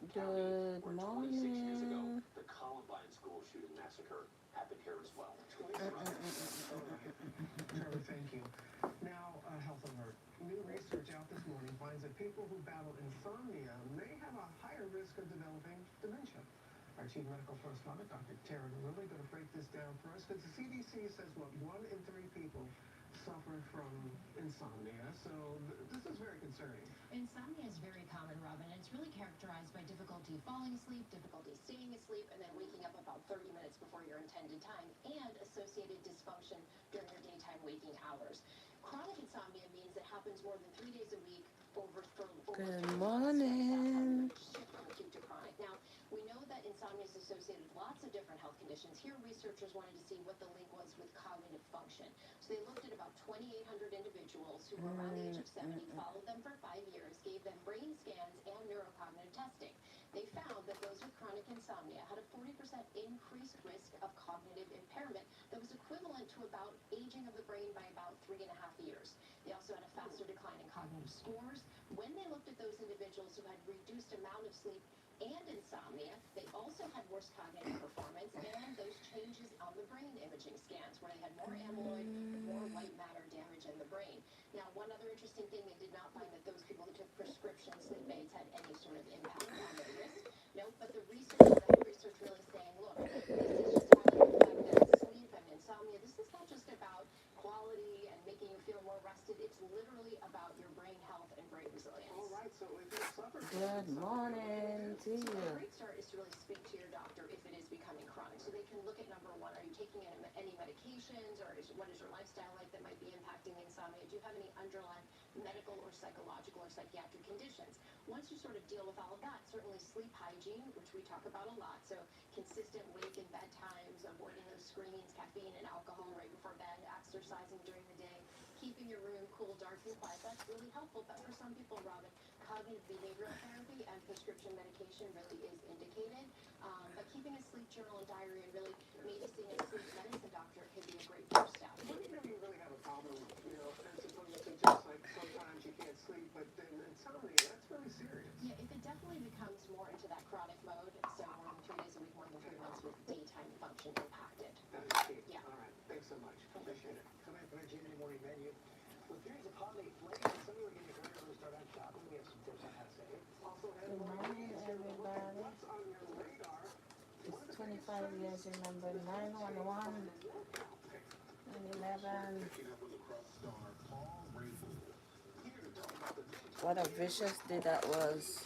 Good morning. Trevor, thank you. Now, a health alert. New research out this morning finds that people who battle insomnia may have a higher risk of developing dementia. Our chief medical correspondent, Dr. Tara Lilly, going to break this down for us because the CDC says, what, 1 in 3 people suffer from insomnia. So this is very concerning. Insomnia is very common, Robin, and it's really characterized by difficulty falling asleep, difficulty staying asleep, and then waking up about 30 minutes before your intended time, and associated dysfunction during your daytime waking hours. Chronic insomnia means it happens more than 3 days a week over Good 3 months, right? That's a morning. huge shift from acute to chronic. Now, we know that insomnia is associated with lots of different health conditions. Here, researchers wanted to see what the link was with cognitive function. So they looked at about 2,800 individuals who were around the age of 70, followed them for 5 years, gave them brain scans and neurocognitive testing. They found that those with chronic insomnia had a 40% increased risk of cognitive impairment that was equivalent to about aging of the brain by about 3.5 years. They also had a faster decline in cognitive scores. When they looked at those individuals who had reduced amount of sleep and insomnia, they also had worse cognitive performance and those changes on the brain imaging scans where they had more amyloid, more white matter damage in the brain. Now, one other interesting thing, they did not find that those people who took prescription sleep aids had any sort of impact on their risk. No, but the research really saying, look, this is just highlighting the fact that sleep and insomnia, this is not just about quality and making you feel more rested. It's literally about your brain health and brain resilience. All right, so if you suffer from Good insomnia, morning to So a you. great start is to really speak to your doctor if it is becoming chronic. So they can look at number one, are you taking any medications, or what is your lifestyle like that might be impacting insomnia? Do you have any underlying medical or psychological or psychiatric conditions? Once you sort of deal with all of that, certainly sleep hygiene, which we talk about a lot. So consistent wake and bed times, avoiding those screens, caffeine and alcohol right before bed, exercising during the day, keeping your room cool, dark, and quiet. That's really helpful. But for some people, Robin, cognitive behavioral therapy and prescription medication really is indicated. But keeping a sleep journal and diary and really maybe seeing a sleep medicine doctor could be a great first step. What do you know you really have a problem, as opposed to just like sometimes you can't sleep, but then insomnia, that's really serious. Yeah, if it definitely becomes more into that chronic mode, so more than 3 days a week, more than 3 months with daytime function impacted. That is key. Yeah. All right, thanks so much. Appreciate it. Coming up on our Jimmy Morning menu, with periods of holiday flame, some of you are getting ready to start out shopping. We have some tips on how to save. Also, have Good more morning, news here to look at everybody. what's on your radar. It's 25 years, remember 911 and 11. What a vicious day that was.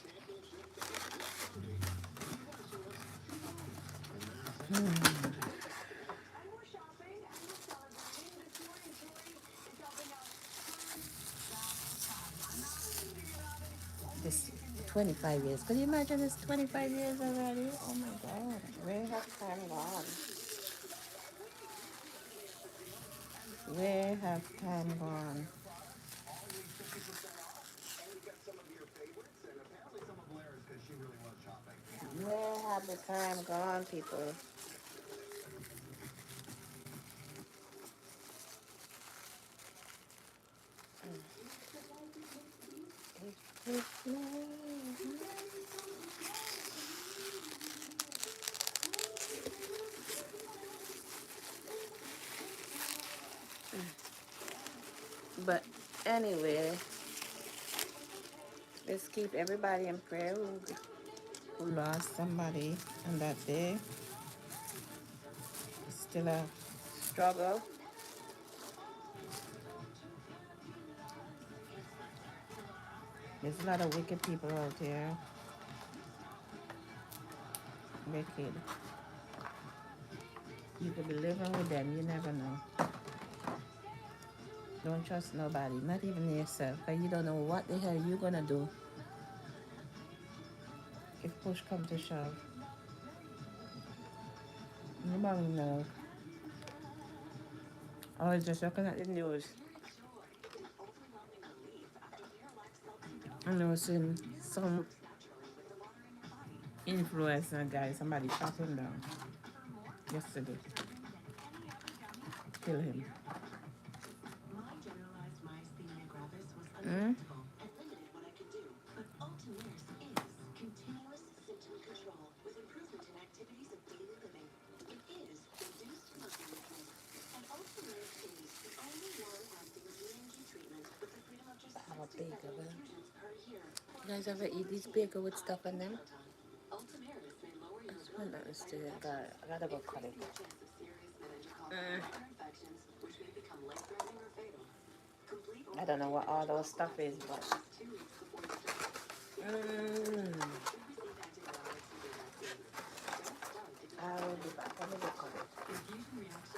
This 25 years. Could you imagine this 25 years already? Oh my God. Where have time gone? Where have time gone? Always 50% off, and we got some of your favorites, and apparently some of Blair's because she really loves shopping. Where have the time gone, people? But anyway, let's keep everybody in prayer who lost somebody on that day. It's still a struggle. There's a lot of wicked people out here. Wicked. You could be living with them, you never know. Don't trust nobody, not even yourself, because you don't know what the hell you're gonna do if push comes to shove. Nobody knows. I was just looking at the news. And I was seeing some influencer guy, somebody shot him down yesterday. Kill him. guys ever eat these bagel with stuff on them? I'm not understand. I gotta go cut it. I don't know what all those stuff is, but I will be back. Let me go cut it.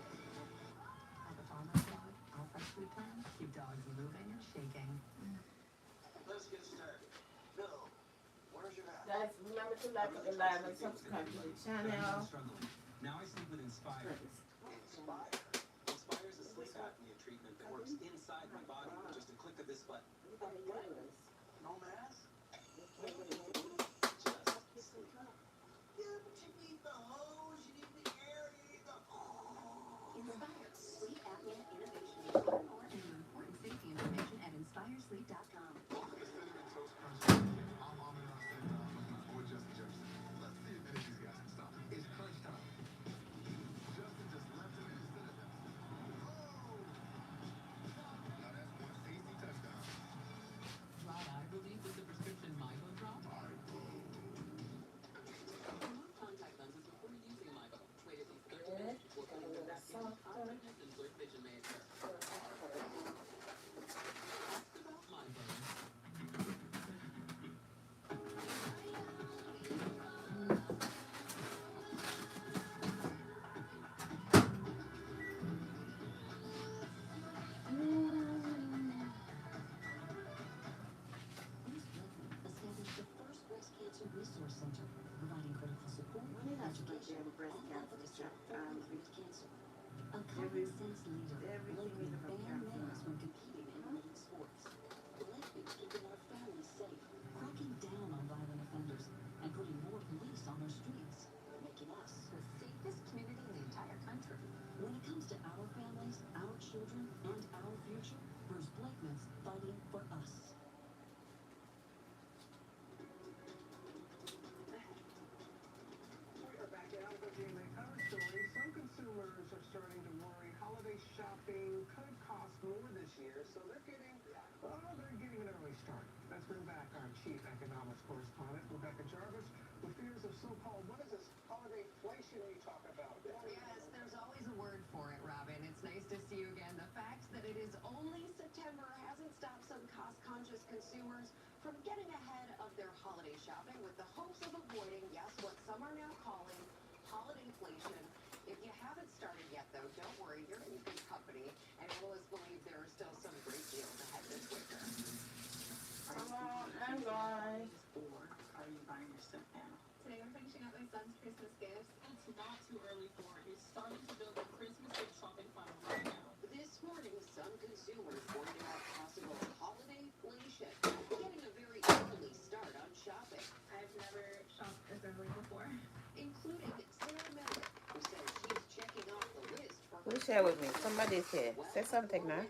At the farmer's dog, our fresh food plan, keep dogs moving and shaking. Let's get started. Bill, where's your hat? Guys, remember to like the live and subscribe to the channel. Now I sleep with Inspire. Inspire. Inspire is a sleep apnea treatment that works inside my body with just a click of this button. No mask? Just sleep. Yeah, but you need the hose, you need the air, you need the... Inspire sleep apnea innovation. Learn more and view important safety information at inspiresleep.com. Welcome to Cinnamon Toast Crunch. I'm Ahmed Hussein, or Justin Jefferson. Let's see if any of these guys can stop it. It's crunch time. Justin just left him in his cinnamon. Oh! Now that's one tasty touchdown. Dry eye relief with the prescription Migo drop. Remove contact lenses before using Migo. Wait at least 30 minutes before putting them back in. Eyewitness and blurred vision may occur. Ask about Migo. Established the first breast cancer resource center, providing critical support, education, and advocacy for breast cancer. A common sense leader, Blakely banned males from competing in elite sports. Blakely keeping our families safe, cracking down on violent offenders, and putting more police on our streets, making us the safest community in the entire country. When it comes to our families, our children, and our future, Bruce Blakeman's fighting for us. We are back at Alpha GMA Cover Story. Some consumers are starting to worry holiday shopping could cost more this year, so they're getting an early start. Let's bring back our chief economics correspondent, Rebecca Jarvis, with fears of so-called, what is this, holiday inflation you talk about? Yes, there's always a word for it, Robin. It's nice to see you again. The fact that it is only September hasn't stopped some cost-conscious consumers from getting ahead of their holiday shopping with the hopes of avoiding, yes, what some are now calling holiday inflation. If you haven't started yet, though, don't worry. You're in good company, and analysts believe there are still some great deals ahead this winter. Come on, and guys. Or are you buying your stuff now? Today we're finishing up my son's Christmas gifts. It's not too early for it. You're starting to build a Christmas gift shopping plan right now. This morning, some consumers warned about possible holiday inflation, getting a very early start on shopping, I've never shopped this early before. including Sarah Miller, who says she's checking off the list for Who share with me? Somebody's here. Say something now.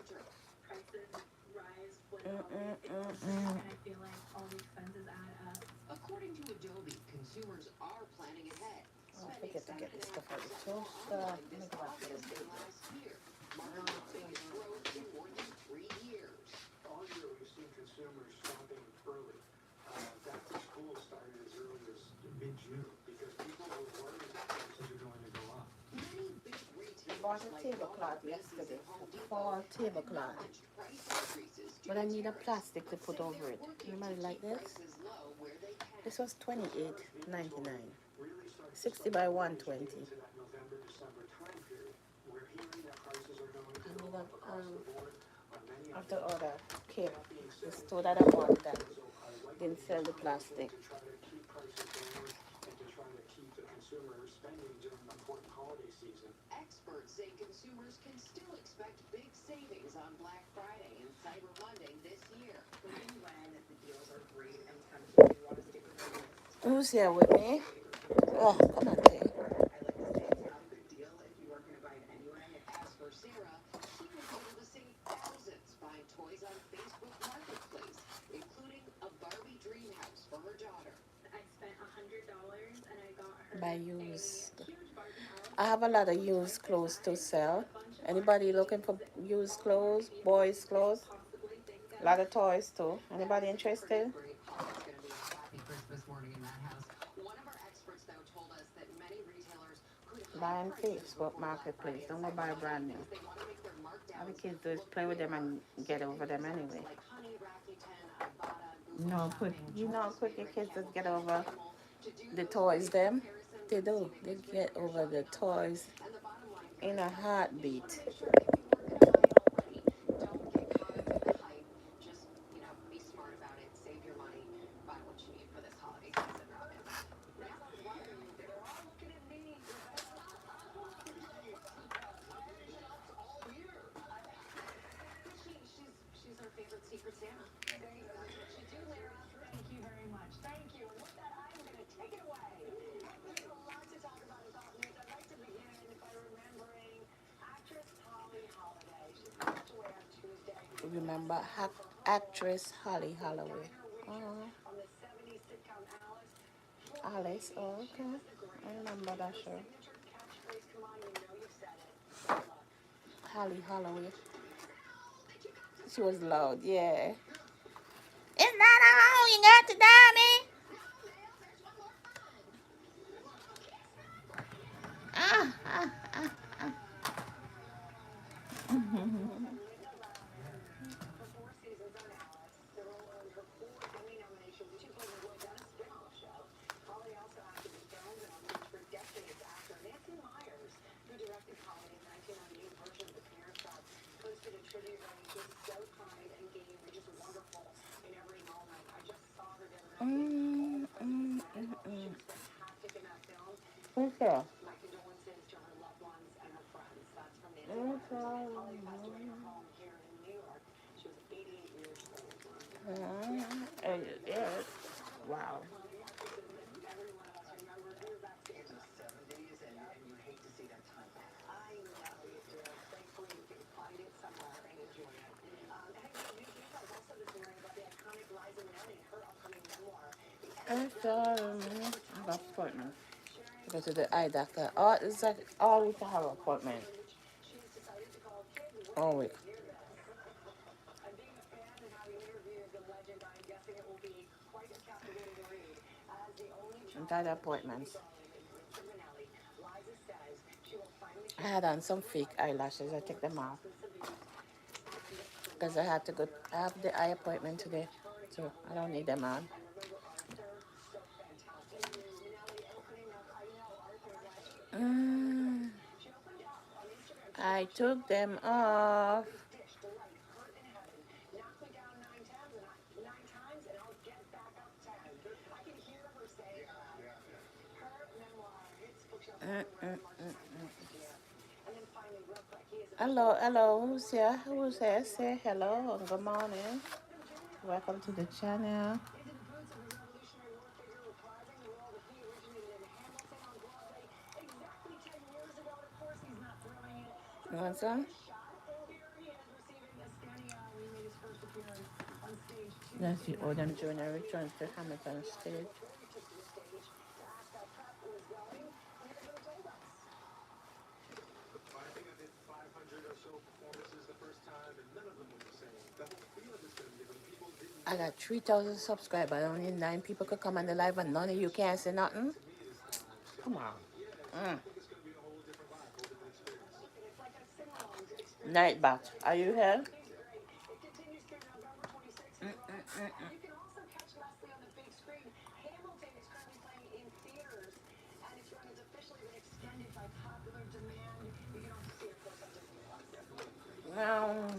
Prices rise when Mm-mm-mm-mm. and I feel like all the expenses add up. According to Adobe, consumers are planning ahead. Oh, I forget to get this stuff out of the toaster. Let me go back to this. Last year, marking the biggest growth in more than 3 years. All year we've seen consumers shopping early. Back to school started as early as mid-June because people were worried that prices are going to go up. Many big I retailers bought a like tablecloth Walmart, yesterday. Macy's, and Home A Depot fall have tablecloth. launched price increases to But I need a consumers, plastic to but put say over they're it. working Anybody to like keep this? prices low where they can. This was $28.99. Really started 60 by 120. into that November, December time period. We're hearing that prices are going to I go need a, up across the board on many I have of to them. order cake. That being The said, store that I bought that so I like didn't sell the plastic. to try to keep prices down and to try to keep the consumer spending during the important holiday season. Experts say consumers can still expect big savings on Black Friday and Cyber Monday this year. When the deals are great and tempting, you want to stick with the list. Who's here with me? Oh, come on, Tay. I like to say it's not a good deal if you weren't going to buy it anyway. As for Sarah, she was able to save thousands buying toys on Facebook Marketplace, including a Barbie dream house for her daughter. I spent $100 and I got her Buy a used. huge Barbie house. I have a lot of used clothes to sell. Anybody looking for used clothes, boys' clothes? Possibly think A lot of toys too. Anybody Pretty interested? great call. It's going to be a happy Christmas morning in that house. One of our experts, though, told us that many retailers could Buy hike on prices Facebook before Black Marketplace. Friday and Don't go Cyber buy Monday brand new. because they want to make their All the markdowns kids do is look play with them bigger. and get over them anyway. Like Honey, Rakuten, Ibotta, Google No, Shopping, you know, George's quick your favorite, kids Camel just get Club, over Camel, to do the those toys. price Them, comparisons they and see do. if They it's get when you're over the shopping online. toys And the bottom line here in is a that you heartbeat. just want to make sure if you weren't going to buy it already, don't get caught up in the hype. Just, be smart about it. Save your money. Buy what you need for this holiday season, Robin. Next on Robin, they're all looking at me. She's our favorite Secret Santa. Thank you, Lara. Thank you very much. Thank you. And with that, I'm going to take it away. There's a lot to talk about in pop news. I'd like to begin by remembering actress Holly Holiday. She passed away on Tuesday. Remember actress Holly Holloway. Oh, On the 70s sitcom Alice. Alice. Oh, okay. I remember that show. Signature catchphrase, come on, you know you've said it. Holly Holloway. She was loud, yeah. It's not all you got to tell me. Ah, ah, ah, ah. For 4 seasons on Alice, the role earned her 4 Emmy nominations, 2 Golden Globes, and a spin-off show. Holly also acted in films and on stage for decades after Nancy Myers, who directed Holly's 1998 version of The Parent Trap, posted a tribute writing, "She's so kind, engaging, and just wonderful in every moment. I just saw her the other night. All the president's men. She was fantastic in that film. Who's that? My condolences to her loved ones and her friends." That's from Nancy Myers. Holly passed away in her home here in New York. She was 88 years old. Yeah. Wow. Every one of us remember we were backstage. In the 70s, and you hate to see that time pass. I know you do. Thankfully, you can find it somewhere and enjoy it. Hey, new details also this morning about the iconic Liza Minnelli, her upcoming memoir. I have an appointment. Go to the eye doctor. Oh, it's like all week I have an appointment. She's decided to call kids All week. hear this. And being a fan and having interviewed the legend, I'm guessing it will be quite a captivating read. As the only I'm child tired of appointments. Liza Minnelli, Liza says she will finally I had on some fake eyelashes. I took them off because I had to go. I have the eye appointment today, so I don't need them on. Mm, I took them off. Mm, mm, mm, mm. Hello, hello. Who's here? Who's here? Say hello and good morning. Welcome to the channel. You want some? Let's see. Oh, them doing a return to Hamilton stage. I think I did 500 or so performances the first time, and none of them were the same. The whole feel of it's going to be different. People didn't. I got 3,000 subscribers. Only 9 people could come on the live, and none of you can't say nothing. Come on. I think it's going to be a whole different vibe, whole different experience. Night Bat, are you here? You can also catch Leslie on the big screen. Hamilton is currently playing in theaters, and its run has officially been extended by popular demand. You can also see it, of course, on Disney Plus.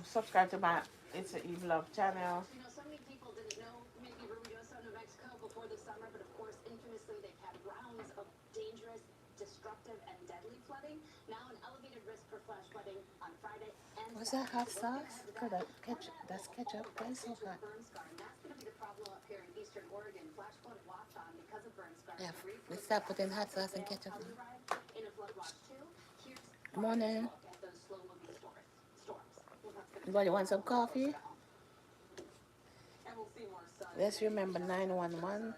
Subscribe to my It's a Eve Love channel. So many people didn't know maybe Ruidoso, New Mexico before the summer, but of course, infamously, they've had rounds of dangerous, destructive active and deadly flooding. Now an elevated risk for flash flooding on Friday and What's that hot Saturday. Looking sauce? ahead to Could that, that ketchup? That's ketchup. Why is so hot? burn scar, and that's going to be the problem up here in eastern Oregon. Flash flood watch on because of burn scars. Yeah, we start putting hot sauce and ketchup. In a flood watch too. Here's Good morning. look at those slow moving storms. Anybody want some coffee? And we'll see more sun. Let's remember 911.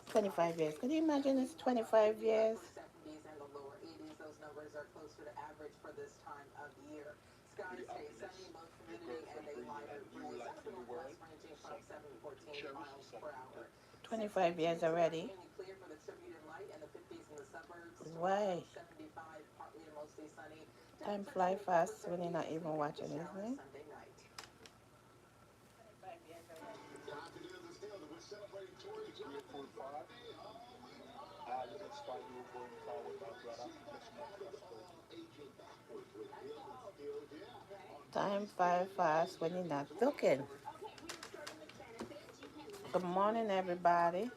25 years. Could you imagine it's 25 years? 70s and the lower 80s. Those numbers are closer to average for this time of year. Skies stay sunny, low humidity, and a lighter breeze out of the northwest ranging from 7 to 14 miles per hour. 25 years already. Mainly clear for the tribute and light and the 50s in the suburbs. Why? 75, partly to mostly sunny. Time fly fast when you're not even watching, isn't it? Sunday night. Time fly fast when you're not looking. Good morning, everybody.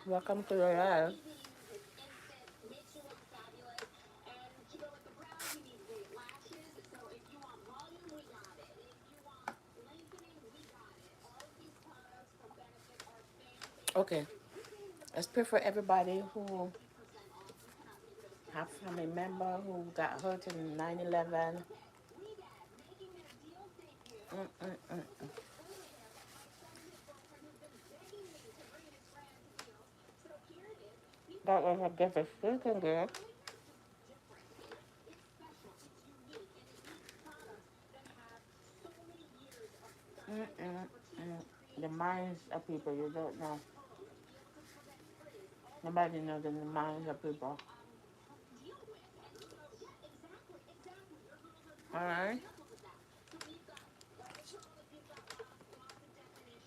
Welcome to the live. Okay, let's pray for everybody who have family member who got hurt in 9/11. That was a devastating day. The minds of people, you don't know. Nobody knows the minds of people. Alright?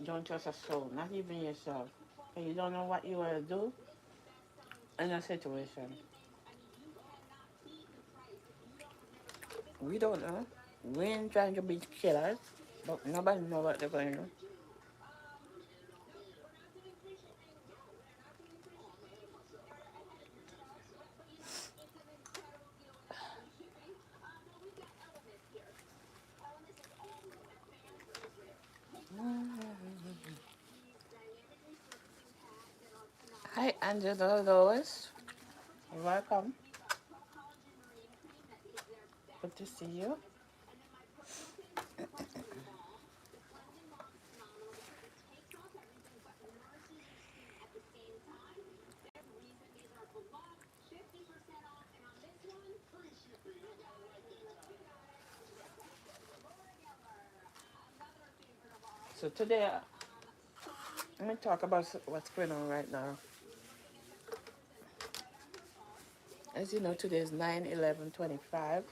Don't trust a soul, not even yourself. And you don't know what you will do in a situation. We don't know. We ain't trying to be killers, but nobody knows what they're going to do. Hi, Angela Lois. Welcome. Good to see you. So today, let me talk about what's going on right now. As you know, today is 9/11/25.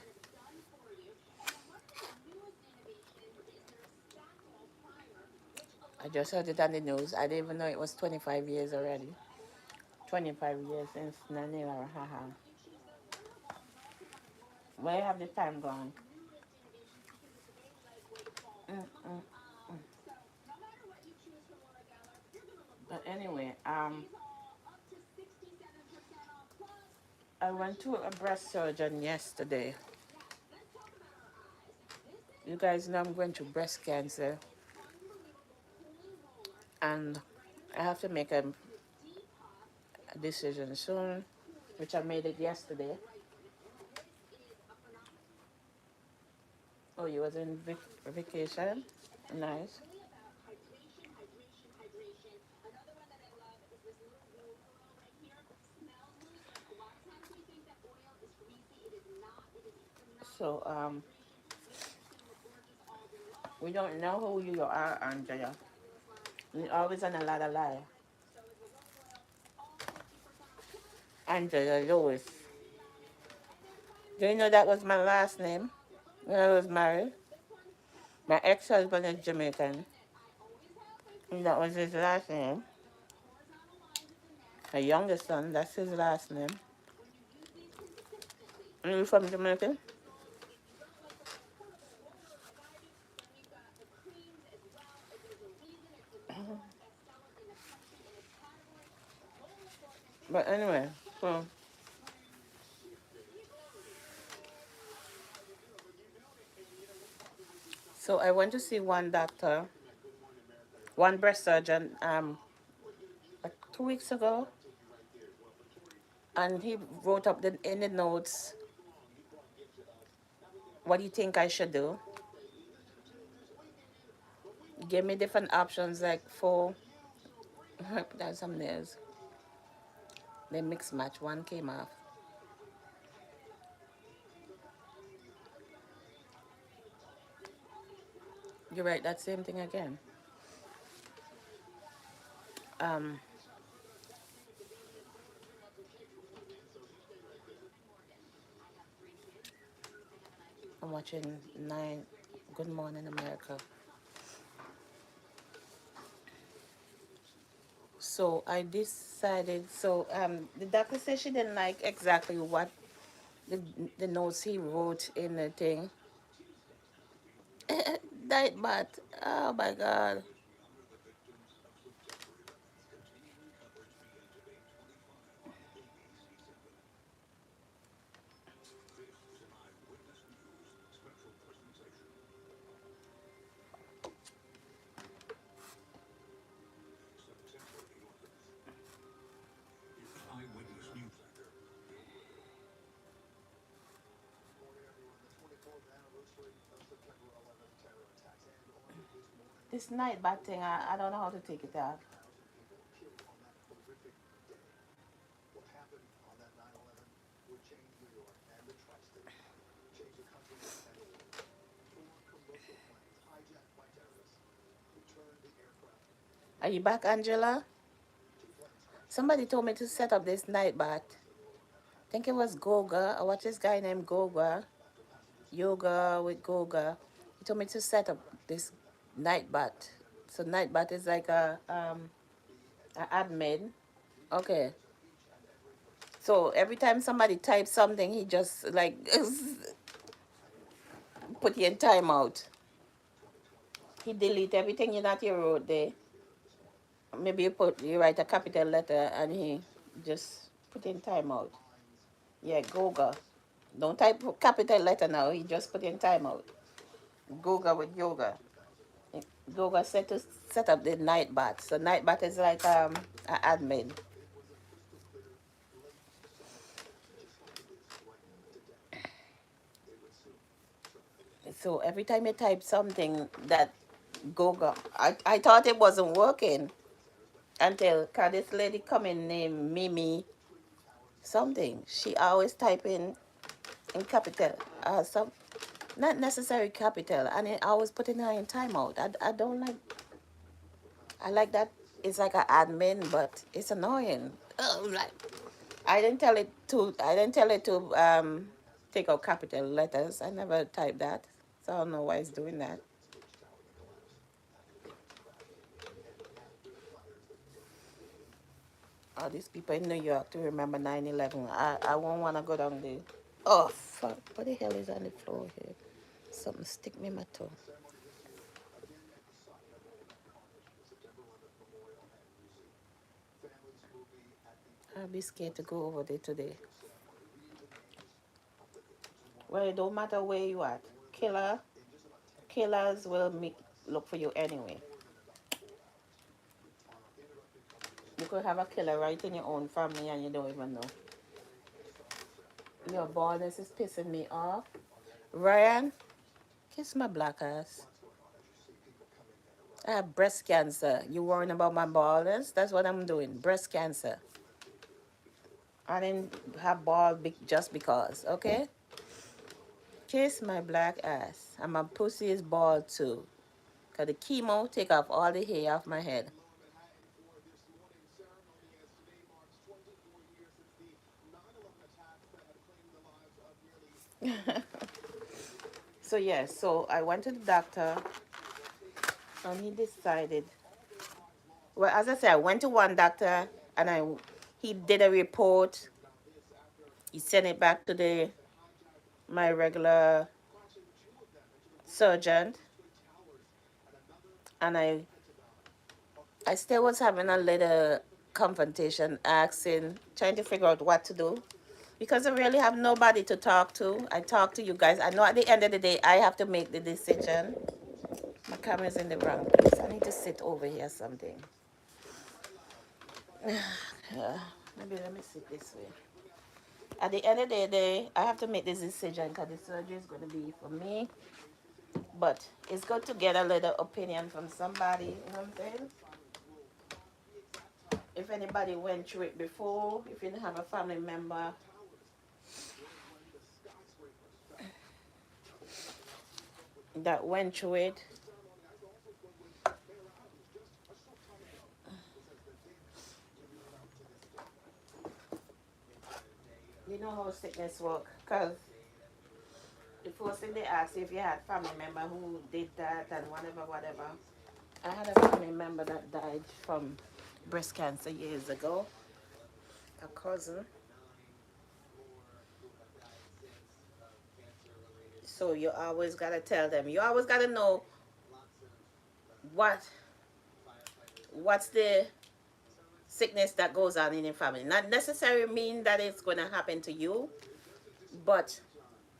I just heard it on the news. I didn't even know it was 25 years already. 25 years since 9/11. Haha. Where have the time gone? But anyway, I went to a breast surgeon yesterday. You guys know I'm going through breast cancer. And I have to make a decision soon, which I made it yesterday. Oh, you was in vacation? Nice. So, we don't know who you are, Andrea. You're always on a lot of lie. Andrea Lewis. Do you know that was my last name when I was married? My ex-husband is Jamaican. And that was his last name. My youngest son, that's his last name. Are you from Jamaica? But anyway, so I went to see one doctor, one breast surgeon, like 2 weeks ago, and he wrote up in the notes what he think I should do. He gave me different options, like four. There's some nails. They mix match. One came off. You're right. That same thing again. Um, I'm watching Nine. Good Morning America. So I decided. So the doctor said she didn't like exactly what the the notes he wrote in the thing. That, but oh my God. This night bat thing, I don't know how to take it out. What happened on that 9/11 would change New York and the tri-state, change the country and the world. Four commercial planes hijacked by terrorists who turned the aircraft. Are you back, Angela? Two planes crashed. Somebody told me to set up this night bat. I think it was Goga. I watched this guy named Goga. Yoga with Goga. He told me to set up this night bat. So night bat is like a admin. Okay. So every time somebody types something, he just like put you in timeout. He delete everything that you wrote there. Maybe you write a capital letter and he just put in timeout. Yeah, Goga. Don't type capital letter now. He just put in timeout. Goga with yoga. Goga said to set up the night bat. So night bat is like an admin. So every time you type something that Goga, I thought it wasn't working until cause this lady come in named Mimi something. She always type in capital, some not necessary capital, and it always putting her in timeout. I don't like. I like that it's like an admin, but it's annoying. Like I didn't tell it to take out capital letters. I never typed that, so I don't know why it's doing that. All these people in New York to remember 9/11. I won't want to go down there. Oh, fuck. What the hell is on the floor here? Something stick me in my toe. I'll be scared to go over there today. Well, it don't matter where you at. Killers will look for you anyway. You could have a killer right in your own family and you don't even know. Your baldness is pissing me off. Ryan, kiss my black ass. I have breast cancer. You worrying about my baldness? That's what I'm doing. Breast cancer. I didn't have bald just because, okay? Kiss my black ass. And my pussy is bald too. Cause the chemo take off all the hair off my head. So yeah, so I went to the doctor and he decided. Well, as I said, I went to one doctor and he did a report. He sent it back to the my regular surgeon, and I still was having a little confrontation, asking, trying to figure out what to do. Because I really have nobody to talk to. I talk to you guys. I know at the end of the day, I have to make the decision. My camera's in the wrong place. I need to sit over here something. Maybe let me sit this way. At the end of the day, I have to make this decision because the surgery is going to be for me. But it's good to get a little opinion from somebody. You know what I'm saying? If anybody went through it before, if you have a family member that went through it, you know how sickness work. Because the first thing they ask you if you had family member who did that and whatever. I had a family member that died from breast cancer years ago, a cousin. So you always gotta tell them. You always gotta know what what's the sickness that goes on in your family. Not necessarily mean that it's gonna happen to you, but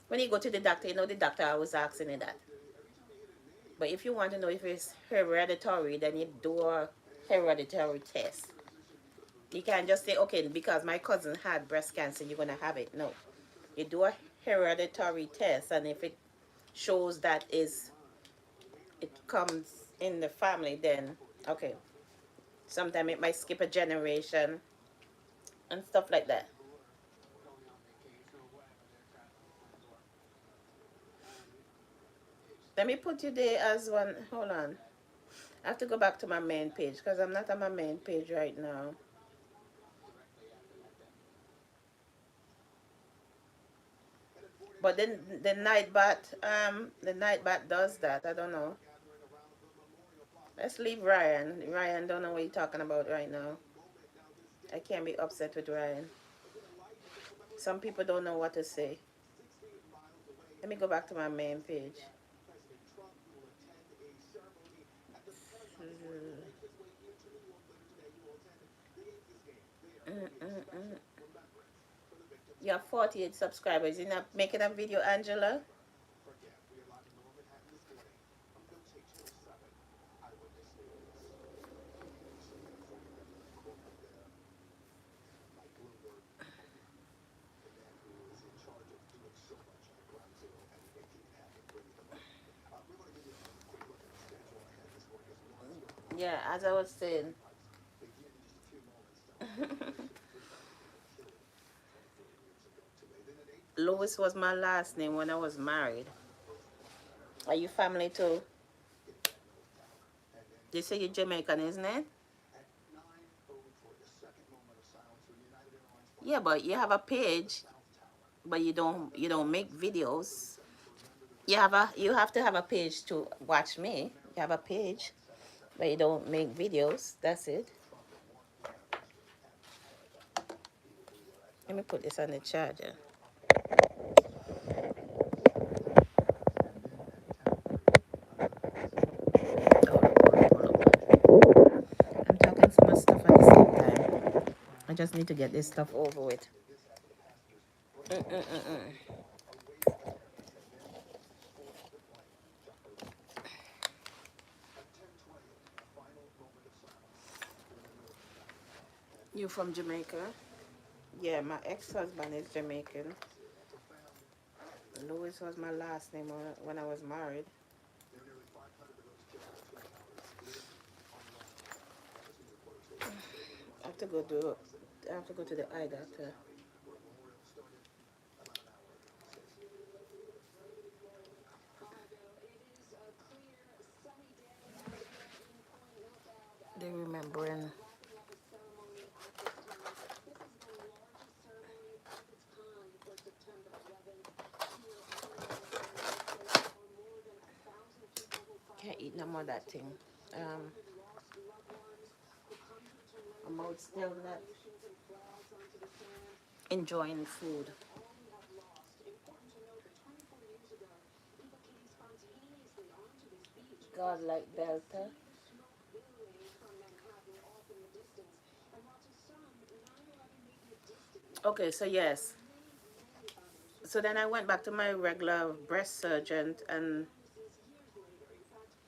when you go to the doctor, you know the doctor always asking you that. But if you want to know if it's hereditary, then you do a hereditary test. You can't just say, okay, because my cousin had breast cancer, you're gonna have it. No, you do a hereditary test, and if it shows that it comes in the family, then okay. Sometimes it might skip a generation and stuff like that. Let me put you there as one. Hold on. I have to go back to my main page because I'm not on my main page right now. But then the night bat does that. I don't know. Let's leave Ryan. Ryan don't know what you're talking about right now. I can't be upset with Ryan. Some people don't know what to say. Let me go back to my main page. Mm-mm-mm. You have 48 subscribers. You're not making a video, Angela? Yeah, as I was saying. Louis was my last name when I was married. Are you family too? They say you're Jamaican, isn't it? Yeah, but you have a page, but you don't make videos. You have to have a page to watch me. You have a page, but you don't make videos. That's it. Let me put this on the charger. I'm talking so much stuff at the same time. I just need to get this stuff over with. Mm-mm-mm-mm. You from Jamaica? Yeah, my ex-husband is Jamaican. Louis was my last name when I was married. I have to go do. I have to go to the eye doctor. They remembering. Can't eat no more of that thing. Um, I'm out still not enjoying food. God like Delta. Okay, so yes. So then I went back to my regular breast surgeon, and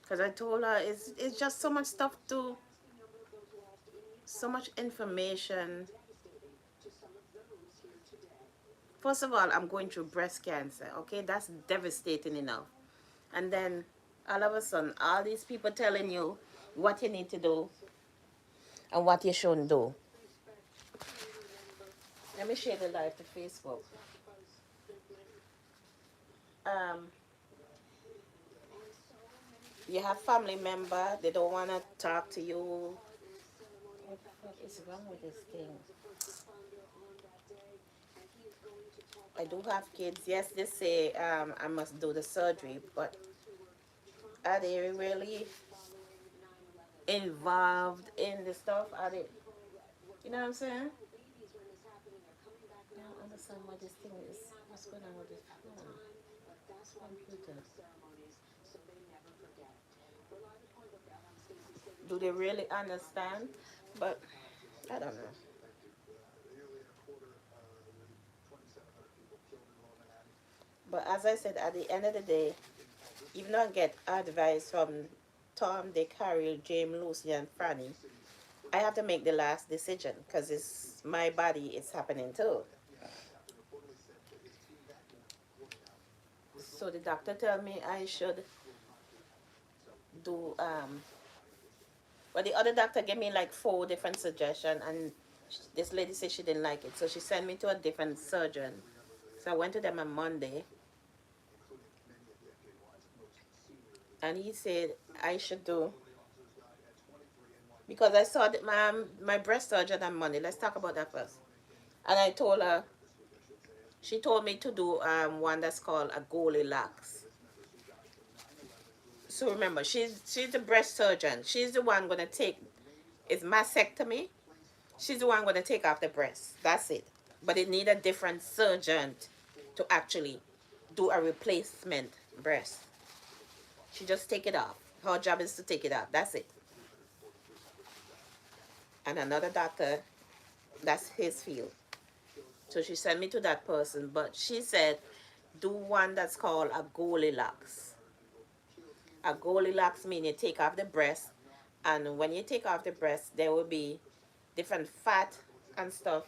because I told her it's just so much stuff to, so much information. First of all, I'm going through breast cancer. Okay, that's devastating enough. And then all of a sudden, all these people telling you what you need to do and what you shouldn't do. Let me share the live to Facebook. Um, you have family member, they don't want to talk to you. What is wrong with this thing? I do have kids. Yes, they say I must do the surgery, but are they really involved in the stuff? Are they? You know what I'm saying? I don't understand what this thing is. What's going on with this phone? Computer. Do they really understand? But I don't know. But as I said, at the end of the day, even though I get advice from Tom, Dick, Harry, James, Lucy, and Franny, I have to make the last decision because it's my body. It's happening too. So the doctor tell me I should do well, the other doctor gave me like 4 different suggestions, and this lady said she didn't like it, so she sent me to a different surgeon. So I went to them on Monday, and he said I should do, because I saw my breast surgeon on Monday. Let's talk about that first. And I told her, she told me to do one that's called a Goldilocks. So remember, she's the breast surgeon. She's the one gonna take, it's mastectomy. She's the one gonna take off the breast. That's it. But it need a different surgeon to actually do a replacement breast. She just take it off. Her job is to take it off. That's it. And another doctor, that's his field. So she sent me to that person, but she said do one that's called a Goldilocks. A Goldilocks means you take off the breast, and when you take off the breast, there will be different fat and stuff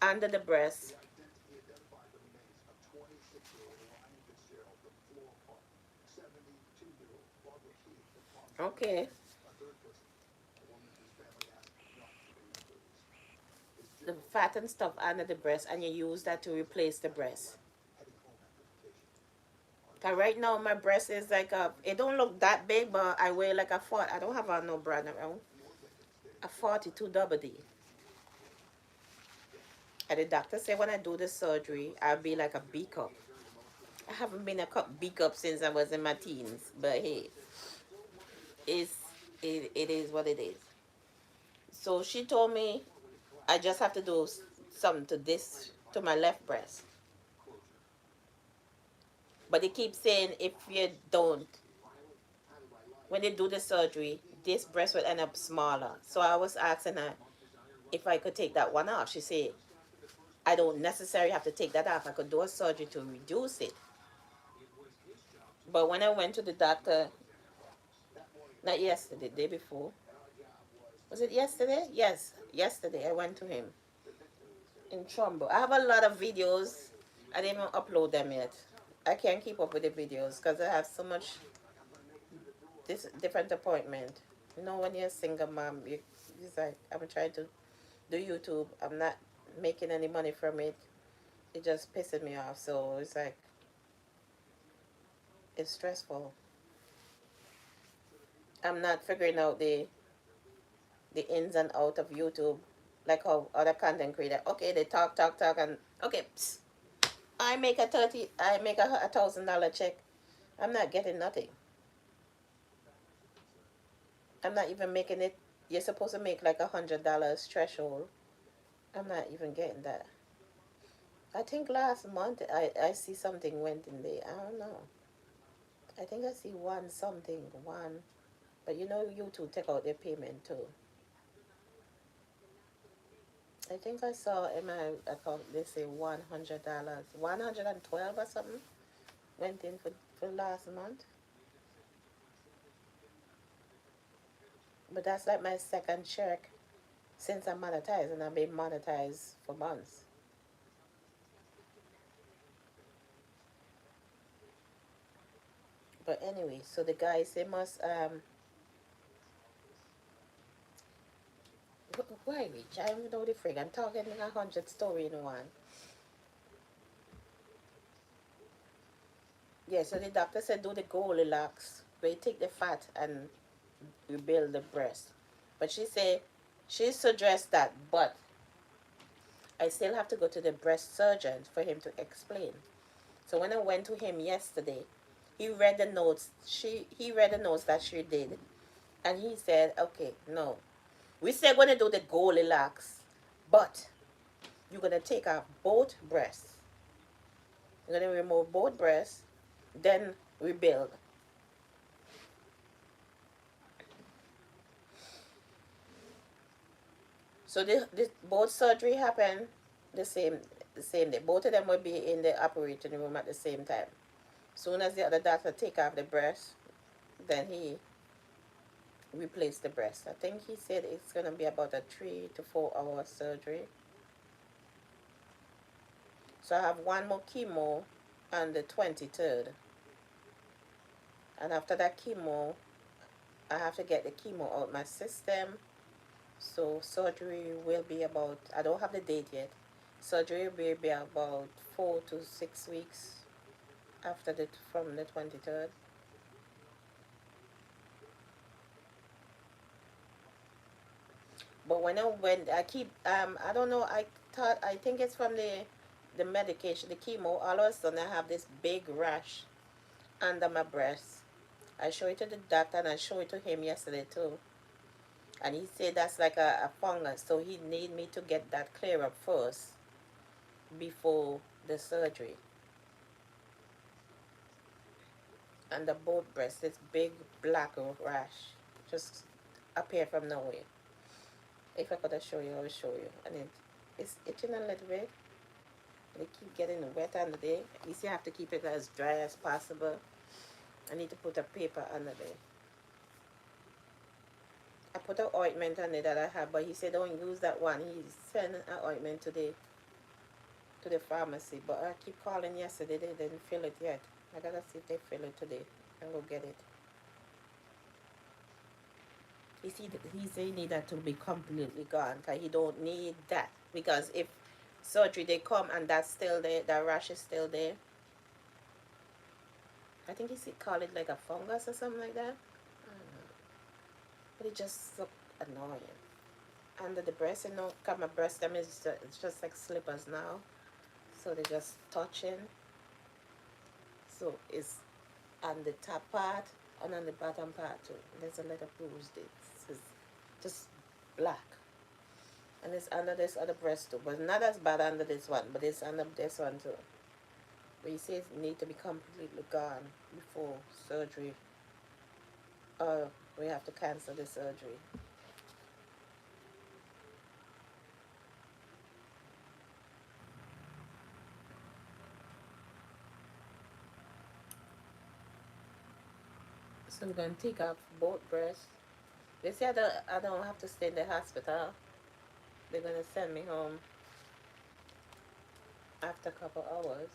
under the breast. Okay. The fat and stuff under the breast, and you use that to replace the breast. Cause right now my breast is like it don't look that big, but I weigh like a 40. I don't have no brand around. A 42 double D. And the doctor said when I do the surgery, I'll be like a B cup. I haven't been a B cup since I was in my teens, but hey, it's it is what it is. So she told me I just have to do something to this, to my left breast. But they keep saying if you don't, when they do the surgery, this breast will end up smaller. So I was asking her if I could take that one off. She said I don't necessarily have to take that off. I could do a surgery to reduce it. But when I went to the doctor, not yesterday, the day before, was it yesterday? Yes, yesterday I went to him in Trumbo. I have a lot of videos. I didn't even upload them yet. I can't keep up with the videos because I have so much this different appointment. You know, when you're a single mom, it's like I'm trying to do YouTube. I'm not making any money from it. It just pisses me off. So it's like it's stressful. I'm not figuring out the ins and out of YouTube, like how other content creator. Okay, they talk, and okay, psst, I make a $1,000 check. I'm not getting nothing. I'm not even making it. You're supposed to make like $100 threshold. I'm not even getting that. I think last month I see something went in there. I don't know. I think I see one something one, but you know YouTube take out their payment too. I think I saw in my account they say $100, 112 or something went in for last month. But that's like my second check since I'm monetized, and I've been monetized for months. But anyway, so the guys they must why reach? I don't know the frig. I'm talking 100 story in one. Yeah, so the doctor said do the Goldilocks, where you take the fat and rebuild the breast. But she said she suggests that, but I still have to go to the breast surgeon for him to explain. So when I went to him yesterday, he read the notes. He read the notes that she did, and he said, "Okay, no, we still gonna do the Goldilocks, but you're gonna take off both breasts. You're gonna remove both breasts, then rebuild." So the both surgery happened the same day. Both of them will be in the operating room at the same time. Soon as the other doctor take off the breast, then he replace the breast. I think he said it's gonna be about a 3 to 4 hour surgery. So I have one more chemo on the 23rd, and after that chemo, I have to get the chemo out my system. So surgery will be about, I don't have the date yet. Surgery will be about 4 to 6 weeks after the from the 23rd. But when I went, I keep I don't know. I think it's from the medication, the chemo. All of a sudden, I have this big rash under my breast. I showed it to the doctor and I showed it to him yesterday too. And he said that's like a fungus, so he need me to get that clear up first before the surgery. Under both breasts, this big black rash just appear from nowhere. If I could have show you, I would show you. And it's itching a little bit. They keep getting wet under there. You see, I have to keep it as dry as possible. I need to put a paper under there. I put an ointment on it that I have, but he said don't use that one. He sent an ointment to the pharmacy, but I keep calling yesterday. They didn't fill it yet. I gotta see if they fill it today and go get it. He said he need that to be completely gone because he don't need that, because if surgery they come and that's still there, that rash is still there. I think he said call it like a fungus or something like that. I don't know. But it just look annoying. Under the breast, cause my breast them is it's just like slippers now, so they're just touching. So it's on the top part and on the bottom part too. There's a little bruise there. It's just black. And it's under this other breast too, but not as bad under this one, but it's under this one too. But he says it need to be completely gone before surgery, or we have to cancel the surgery. So we're gonna take off both breasts. They say I don't have to stay in the hospital. They're gonna send me home after a couple hours.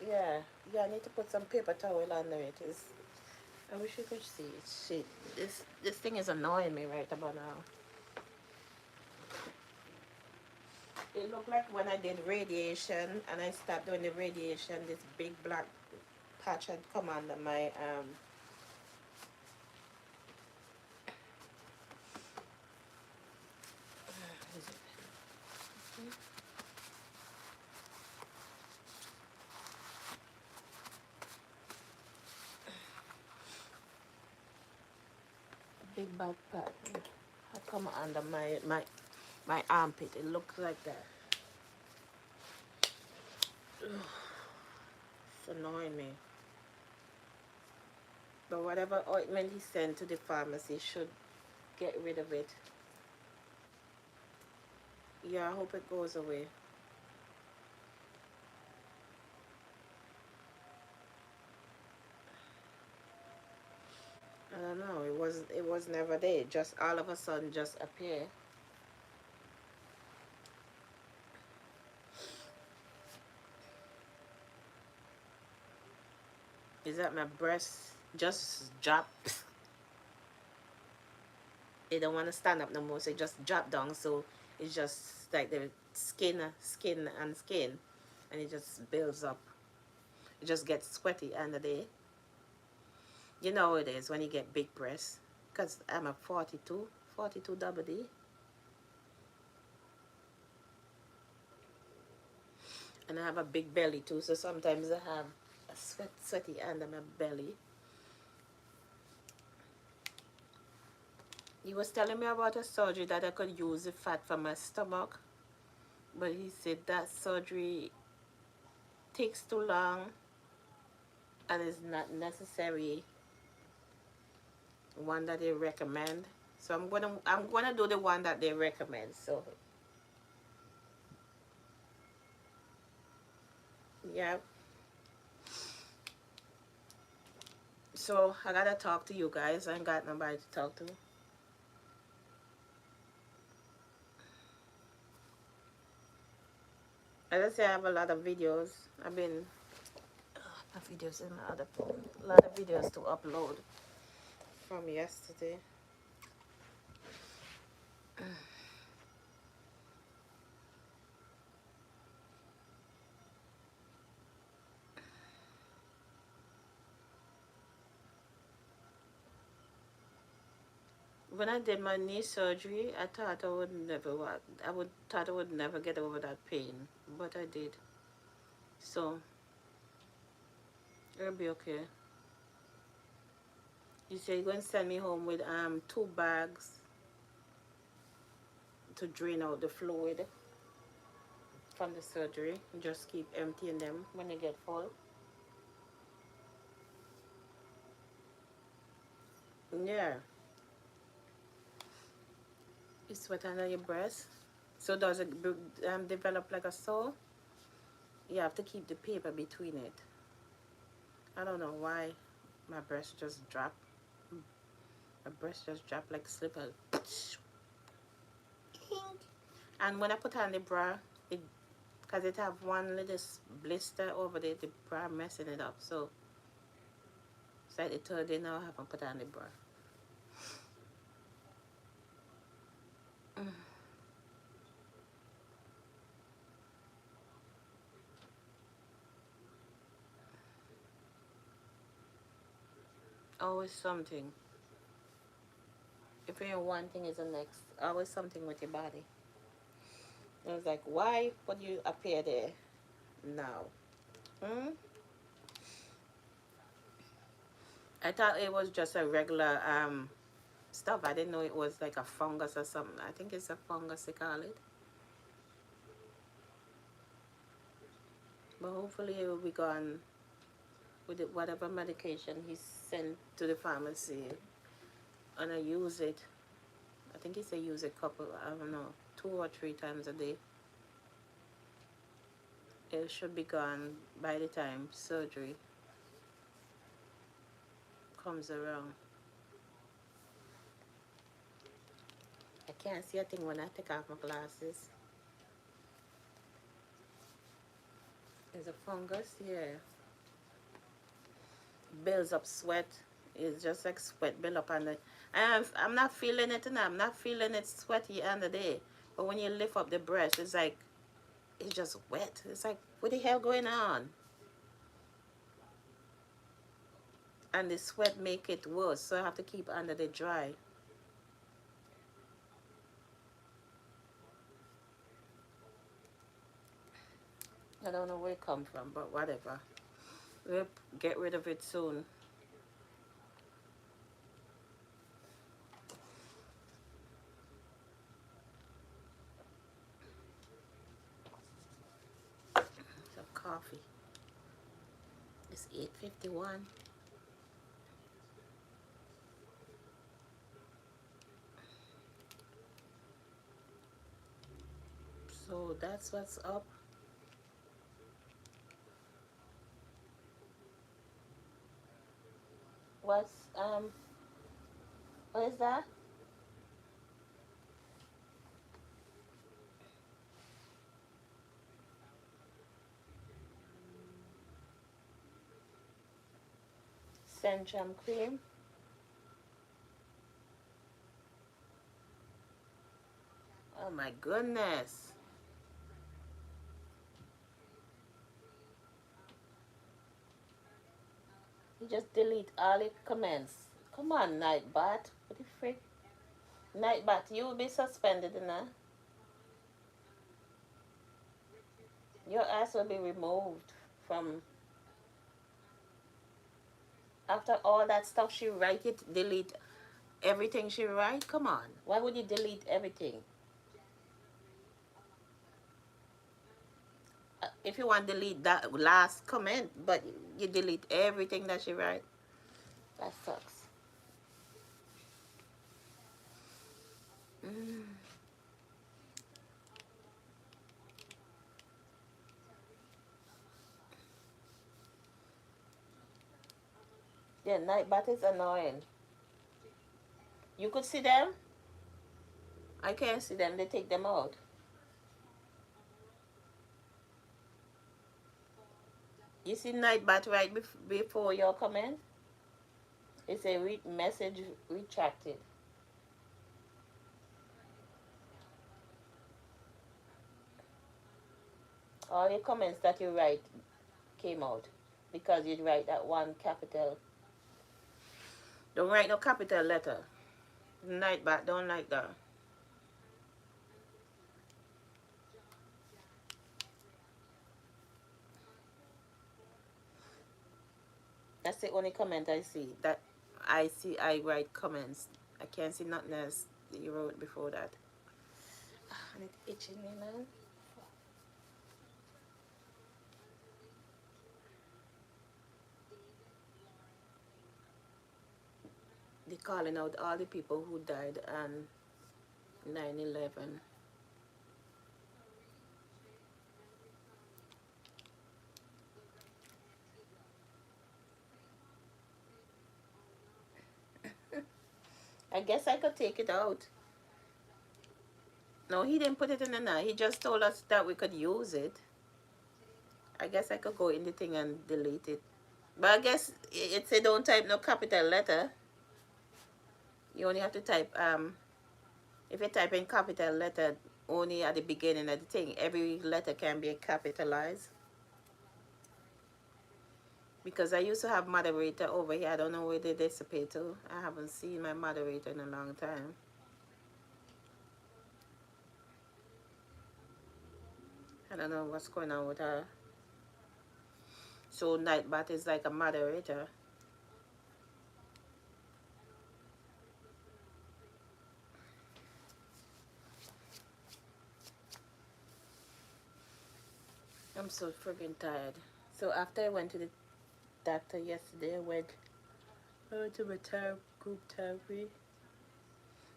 Yeah, yeah. I need to put some paper towel under it. I wish you could see it. Shit, this thing is annoying me right about now. It looked like when I did radiation and I stopped doing the radiation, this big black patch had come under my what is it? Big black patch had come under my armpit. It looked like that. It's annoying me. But whatever ointment he sent to the pharmacy should get rid of it. Yeah, I hope it goes away. I don't know. It was never there. Just all of a sudden just appear. Is that my breast just dropped? It don't want to stand up no more, so it just drop down. So it's just like the skin and skin, and it just builds up. It just gets sweaty under there. You know how it is when you get big breasts. Because I'm a 42 double D. And I have a big belly too, so sometimes I have a sweaty under my belly. He was telling me about a surgery that I could use the fat from my stomach. But he said that surgery takes too long and is not necessary one that they recommend. So I'm gonna do the one that they recommend. So yeah. So I gotta talk to you guys. I ain't got nobody to talk to. As I say, I have a lot of videos. I've been my videos in my other phone. A lot of videos to upload from yesterday. When I did my knee surgery, I thought I would never get over that pain, but I did. So it'll be okay. You say you're going to send me home with 2 bags to drain out the fluid from the surgery. Just keep emptying them when they get full. Yeah. You sweat under your breast. So does it develop like a sore? You have to keep the paper between it. I don't know why my breast just dropped. My breast just dropped like slipper. And when I put on the bra, it because it have one little blister over there, the bra messing it up. So it's like the third day now I haven't put on the bra. Always something. If you're one thing is the next, always something with your body. It was like, why would you appear there now? Hmm? I thought it was just a regular stuff. I didn't know it was like a fungus or something. I think it's a fungus they call it. But hopefully it will be gone with whatever medication he sent to the pharmacy. And I use it. I think he said use a couple, I don't know, 2 or 3 times a day. It should be gone by the time surgery comes around. I can't see a thing when I take off my glasses. There's a fungus, yeah. Builds up sweat. It's just like sweat build up on the. I'm not feeling it, and I'm not feeling it sweaty under there. But when you lift up the breast, it's like it's just wet. It's like, what the hell going on? And the sweat make it worse, so I have to keep under the dry. I don't know where it come from, but whatever. We'll get rid of it soon. Some coffee. It's 8:51. So that's what's up. What's what is that? Centrum cream. Oh my goodness. You just delete all the comments. Come on, Nightbot. What the frick? Nightbot, you will be suspended, your ass will be removed from after all that stuff she write it, delete everything she write. Come on. Why would you delete everything? If you want to delete that last comment, but you delete everything that she write, that sucks. Mm. Yeah, Nightbot is annoying. You could see them. I can't see them. They take them out. You see Nightbot right before your comment? It's a message retracted. All the comments that you write came out because you'd write that one capital. Don't write no capital letter. Nightbot don't like that. That's the only comment I see. That I write comments. I can't see nothing else that you wrote before that. And it's itching me, man. They're calling out all the people who died on 9/11. I guess I could take it out. No, he didn't put it in the night. He just told us that we could use it. I guess I could go in the thing and delete it. But I guess it say don't type no capital letter. You only have to type if you type in capital letter only at the beginning of the thing, every letter can be capitalized. Because I used to have moderator over here. I don't know where they dissipate to. I haven't seen my moderator in a long time. I don't know what's going on with her. So Nightbot is like a moderator. I'm so freaking tired. So after I went to the doctor yesterday, I went to my group therapy.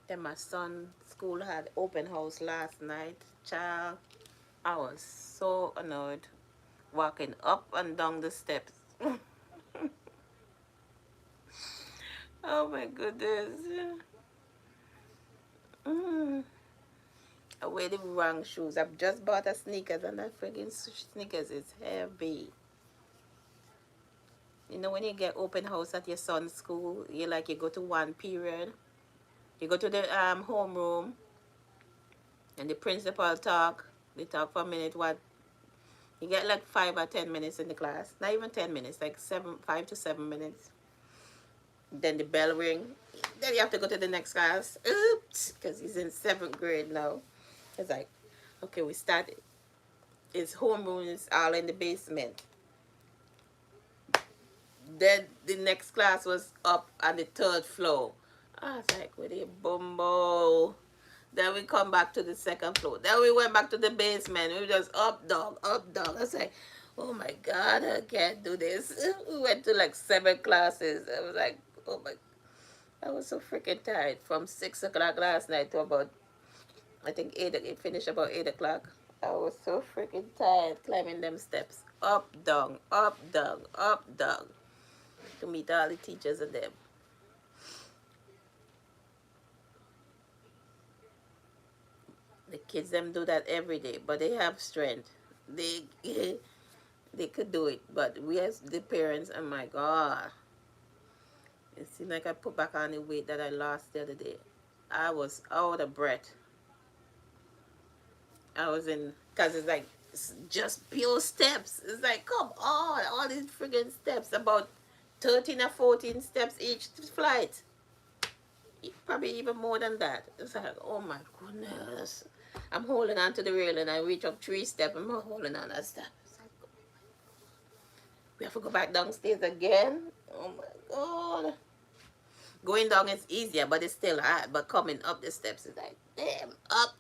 Then my son's school had open house last night. Child, I was so annoyed walking up and down the steps. Oh my goodness. Mm. I wear the wrong shoes. I've just bought a sneakers and that friggin' sneakers is heavy. You know when you get open house at your son's school, you go to one period. You go to the homeroom and the principal talk. They talk for a minute. What you get like 5 or 10 minutes in the class. Not even 10 minutes, like 5 to 7 minutes. Then the bell ring. Then you have to go to the next class. Oops, because he's in 7th grade now. It's like, okay, we started. His homeroom is all in the basement. Then the next class was up on the 3rd floor. I was like, with a bumbo. Then we come back to the 2nd floor. Then we went back to the basement. We were just up, dog, up, dog. I was like, oh my God, I can't do this. We went to like 7 classes. I was like, oh my, I was so freaking tired from 6 o'clock last night to about, I think 8, it finished about 8 o'clock. I was so freaking tired climbing them steps. Up, down, up, down, up, down. To meet all the teachers and them. The kids them do that every day, but they have strength. They they could do it, but we as the parents, oh my god, it seemed like I put back on the weight that I lost the other day. I was out of breath. I was in, cause it's like just pure steps. It's like come on, all these friggin' steps, about 13 or 14 steps each flight. Probably even more than that. It's like, oh my goodness. I'm holding on to the rail and I reach up 3 steps. I'm holding on that step. It's like, we have to go back downstairs again. Oh my god. Going down is easier, but it's still hard. But coming up the steps is like, damn, up.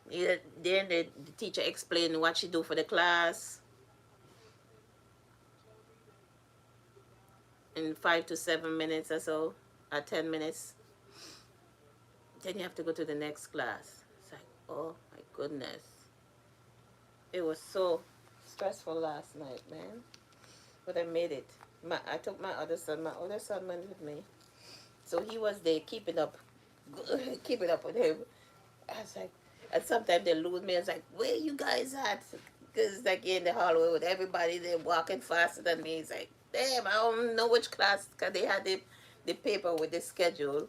Yeah, then the teacher explained what she do for the class in 5 to 7 minutes or so, or 10 minutes. Then you have to go to the next class. It's like, oh my goodness. It was so stressful last night, man. But I made it. I took my other son. My other son went with me. So he was there keeping up, keeping up with him. I was like, and sometimes they lose me. I was like, where you guys at? Because it's like in the hallway with everybody there walking faster than me. It's like, damn, I don't know which class, because they had the paper with the schedule.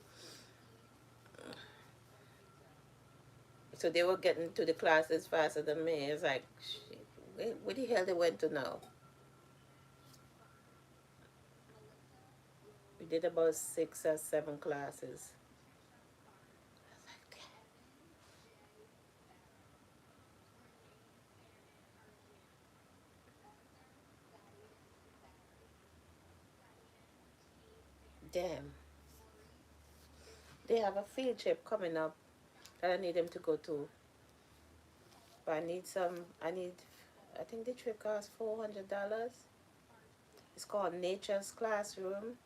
So they were getting to the classes faster than me. It's like, shit, where the hell they went to now? We did about 6 or 7 classes. Damn. They have a field trip coming up that I need them to go to. But I think the trip costs $400. It's called Nature's Classroom,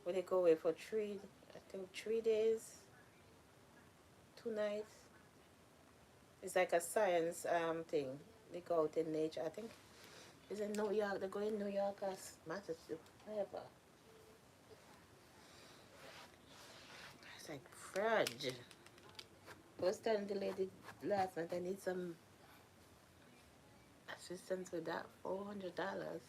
where they go away for I think 3 days, 2 nights. It's like a science thing. They go out in nature. I think it's in New York. They go in New York or Massachusetts, wherever. It's like fudge. I was telling the lady last night I need some assistance with that. $400.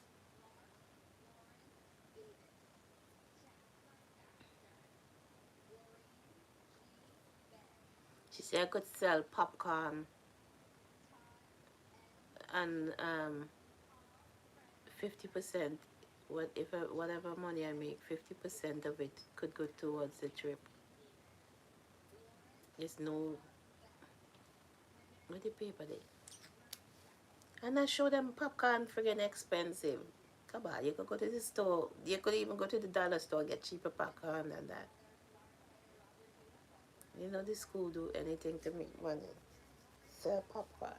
She said I could sell popcorn and 50%. Whatever money I make, 50% of it could go towards the trip. There's no what the paper there. And I show them popcorn friggin' expensive. Come on, you could go to the store. You could even go to the dollar store and get cheaper popcorn than that. You know the school do anything to make money. Sell popcorn.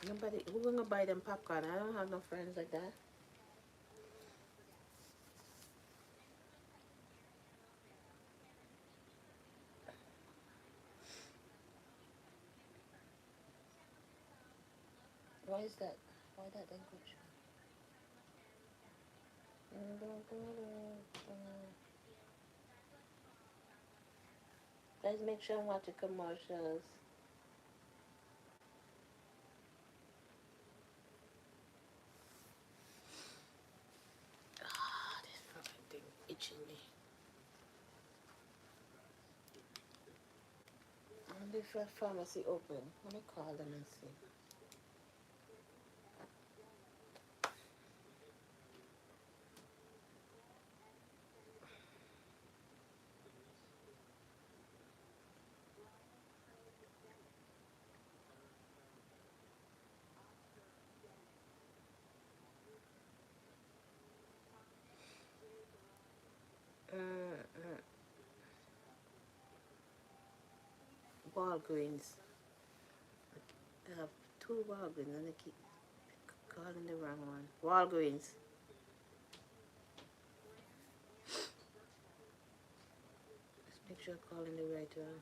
Nobody who gonna buy them popcorn? I don't have no friends like that. Why is that? Why that encryption? Let's make sure I'm watching commercials. Ah, this fucking thing itching me. I wonder if a pharmacy open. Let me call them and see. Mm-mm. Walgreens. I have 2 Walgreens and they keep calling the wrong one. Walgreens. Let's make sure calling the right one.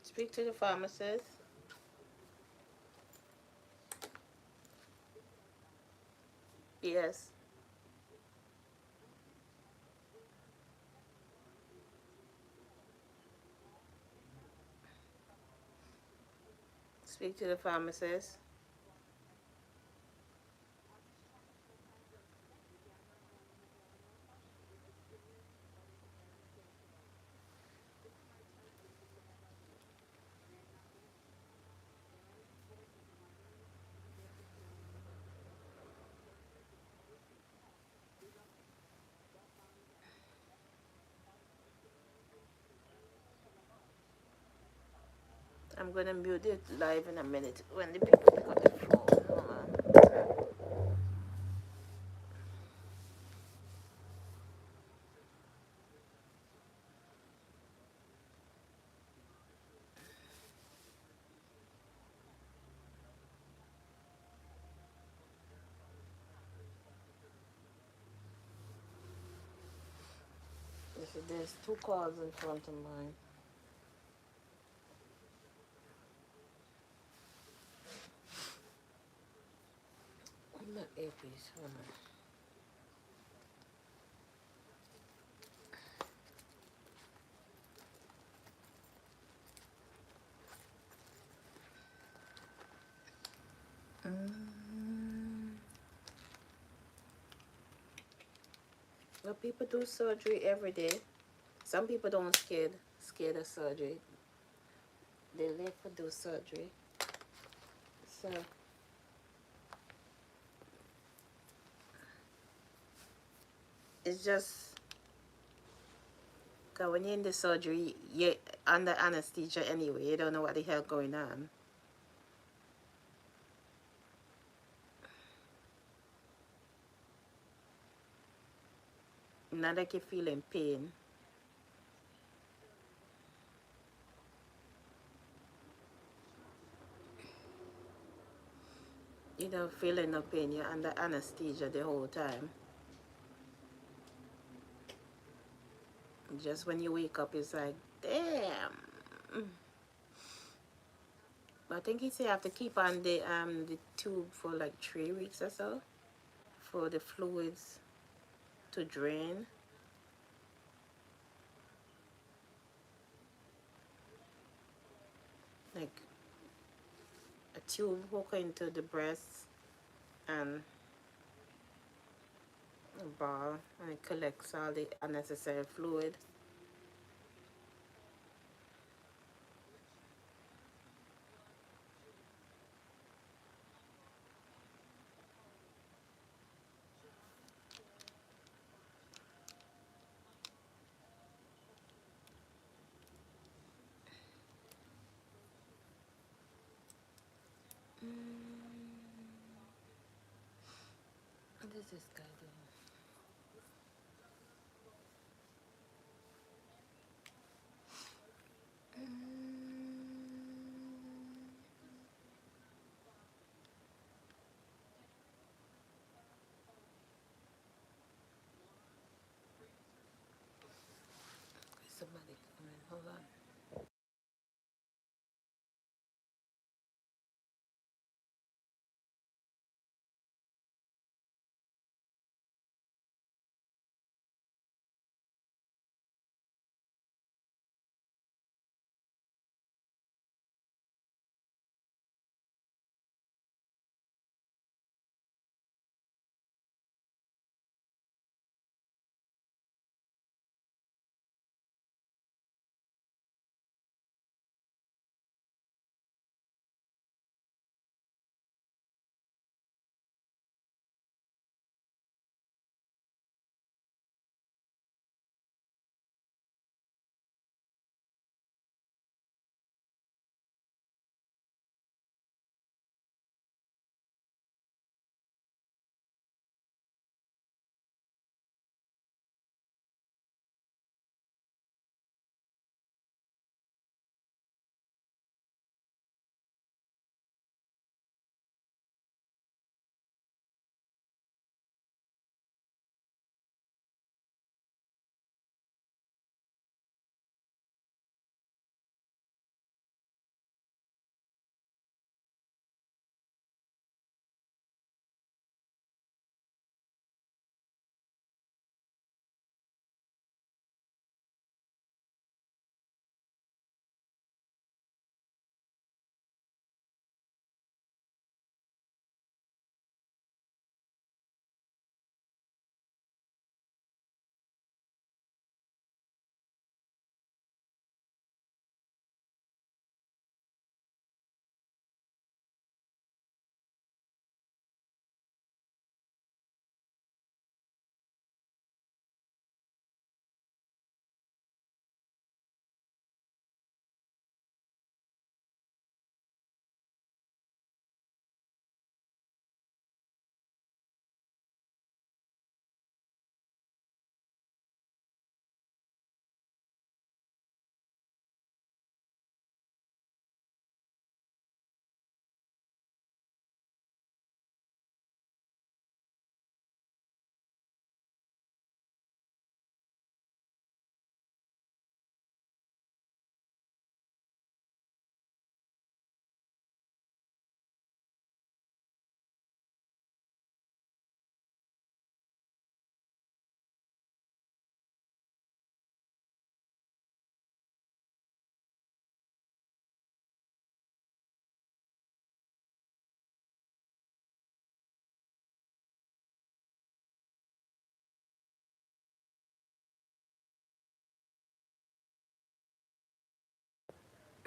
Speak to the pharmacist. Yes. Speak to the pharmacist. I'm gonna mute it live in a minute when the people pick up the phone. Hold on. There's two calls in front of mine. My earpiece. Hold on. Well, people do surgery every day. Some people don't scared of surgery. They live for do surgery. So it's just cause when you're in the surgery, you're under anesthesia anyway. You don't know what the hell going on. Not like you're feeling pain. You don't feeling no pain. You're under anesthesia the whole time. Just when you wake up, it's like, damn. I think he said you have to keep on the tube for like 3 weeks or so for the fluids to drain. Like a tube hook into the breast and a ball, and it collects all the unnecessary fluid. What is this guy doing? Somebody coming. Hold on.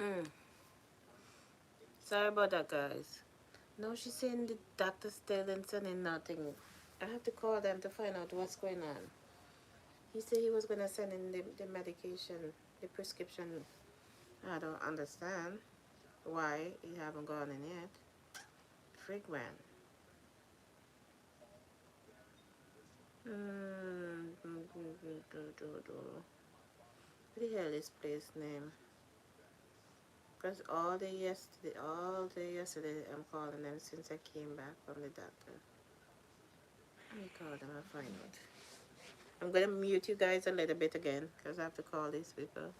Mm. Sorry about that, guys. No, she's saying the doctor still didn't send in nothing. I have to call them to find out what's going on. He said he was gonna send in the medication, the prescription. I don't understand why he haven't gone in yet. Frequent. What the hell is place name? Because all day yesterday, I'm calling them since I came back from the doctor. Let me call them and find out. I'm gonna mute you guys a little bit again because I have to call these people.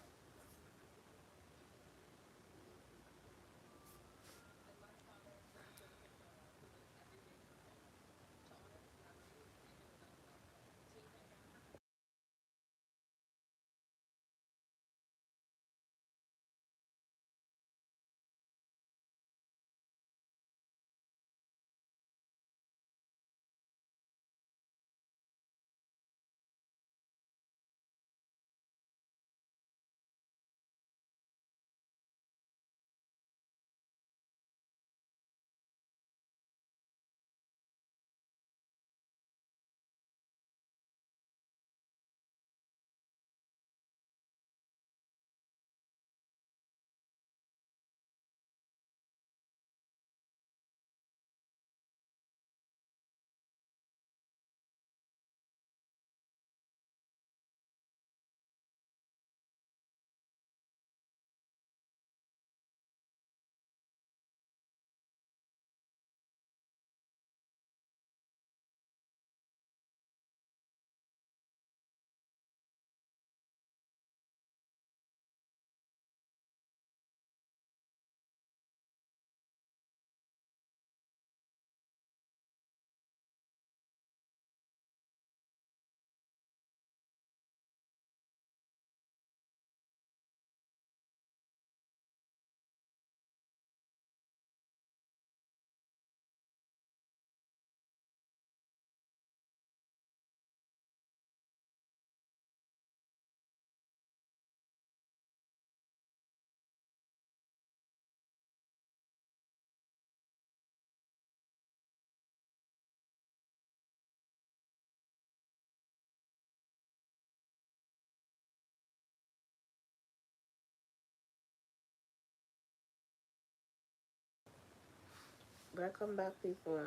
Welcome back, people.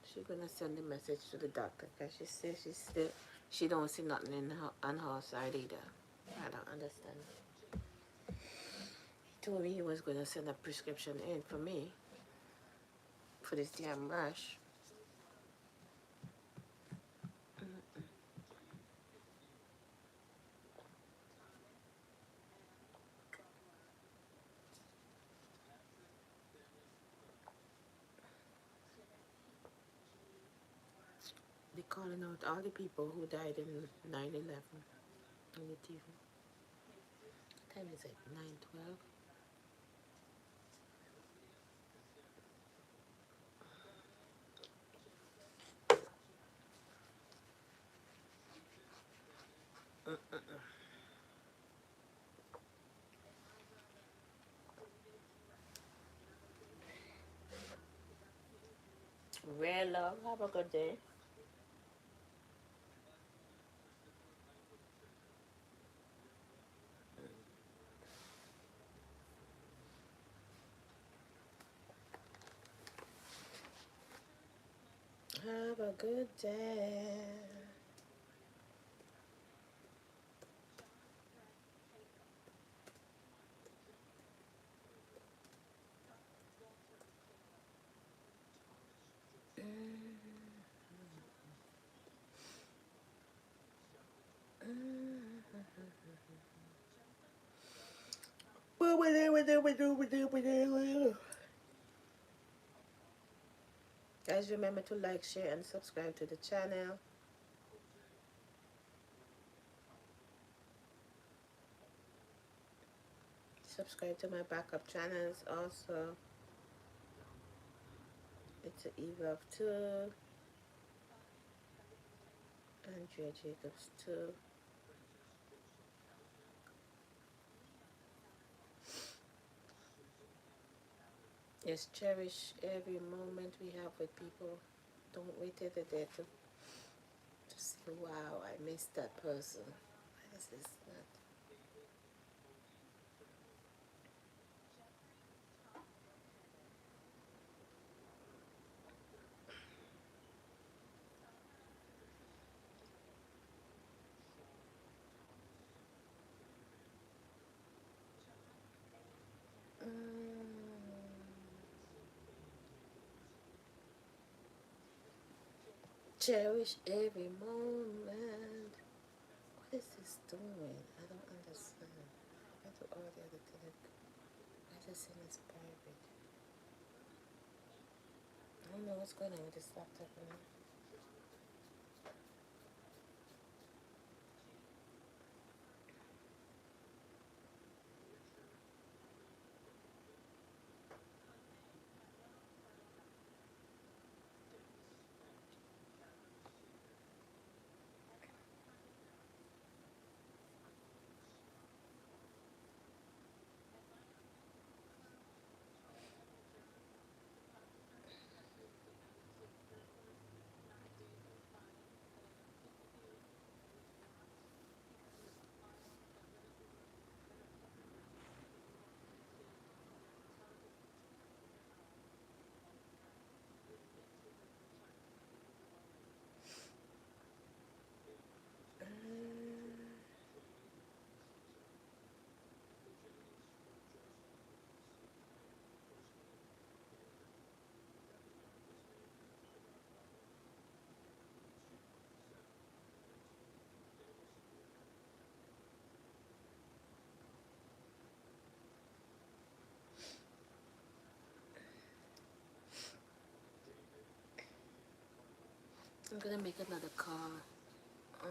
She's gonna send a message to the doctor because she says she don't see nothing on her side either. I don't understand. He told me he was gonna send a prescription in for me for this damn rash. They're calling out all the people who died in 9/11 on the TV. What time is it? 9:12. Real love. Have a good day. Have a good day. Guys, remember to like, share, and subscribe to the channel. Subscribe to my backup channels also. It's a Eve of 2, Andrea Jacobs 2. Just cherish every moment we have with people. Don't wait till the day to say, wow, I missed that person. Why is this not? Cherish every moment. What is this doing? I don't understand. I do all the other thing. I just think it's private. I don't know what's going on with this laptop now. I'm gonna make another call. Oh.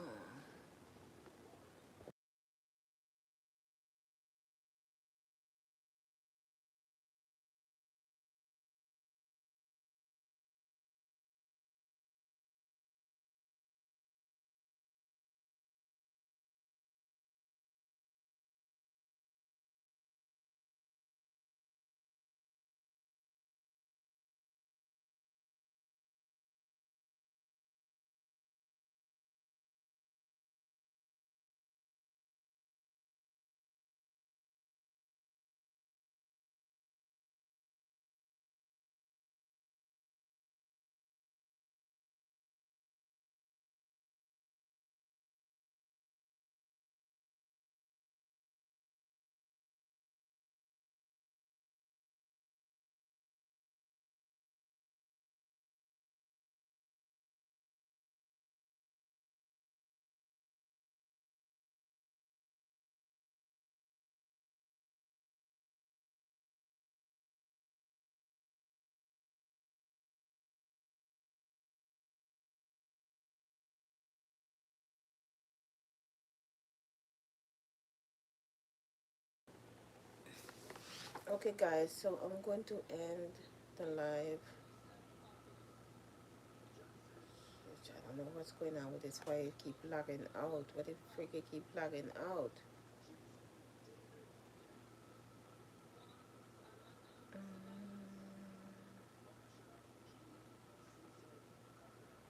Okay, guys, so I'm going to end the live. Which I don't know what's going on with this. Why it keep logging out? What the freak it keep logging out?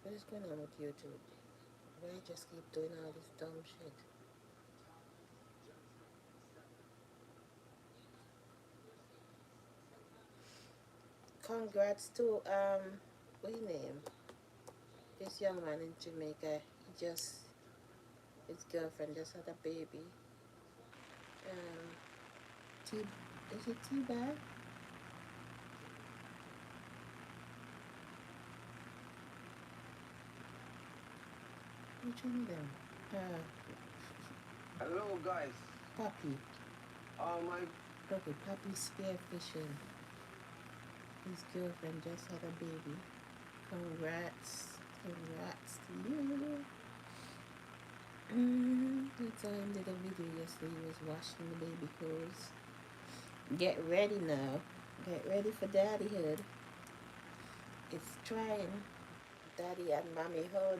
What is going on with YouTube? Why I just keep doing all this dumb shit? Congrats to what his name? This young man in Jamaica. His girlfriend just had a baby. Um, T, is it T-Bag? Which one of them? Hello guys. Poppy. My Okay, Poppy spearfishing. His girlfriend just had a baby. Congrats. Congrats to you. The time did a video yesterday. He was washing the baby clothes. Get ready now. Get ready for daddyhood. It's trying. Daddy and mommyhood.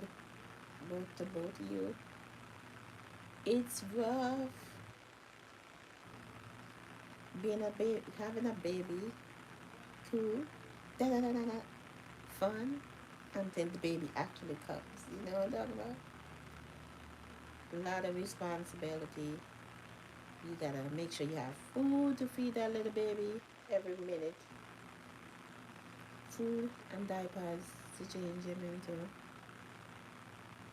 Both of you. It's rough. Being a baby, having a baby cool, da da da da da, fun, until the baby actually comes. You know what I'm talking about? A lot of responsibility. You gotta make sure you have food to feed that little baby every minute. Food and diapers to change him into.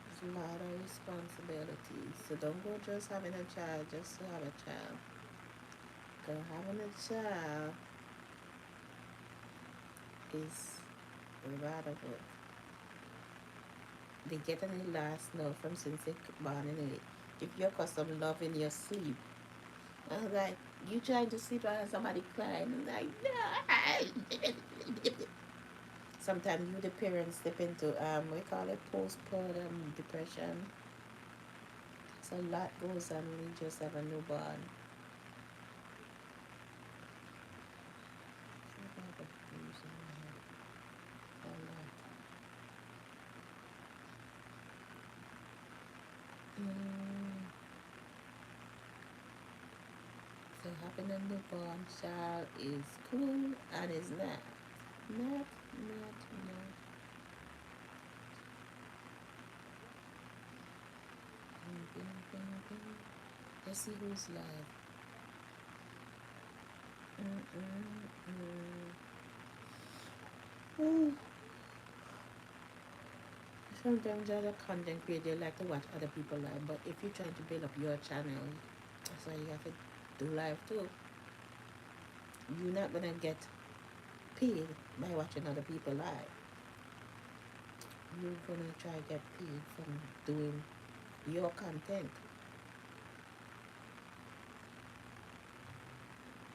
There's a lot of responsibilities. So don't go just having a child just to have a child. Go having a child is a lot of work. They get any last now from since they're born anyway. If you're accustomed loving your sleep, I was like, you trying to sleep and somebody crying. I'm like, no. Sometimes you the parents slip into we call it postpartum depression. So a lot goes on when you just have a newborn. Mm, so having a newborn child is cool and is not. Not. Let's see who's live. Mm. Sometimes other content creators like to watch other people live, but if you're trying to build up your channel, that's why you have to do live too. You're not gonna get paid by watching other people live. You're gonna try to get paid from doing your content.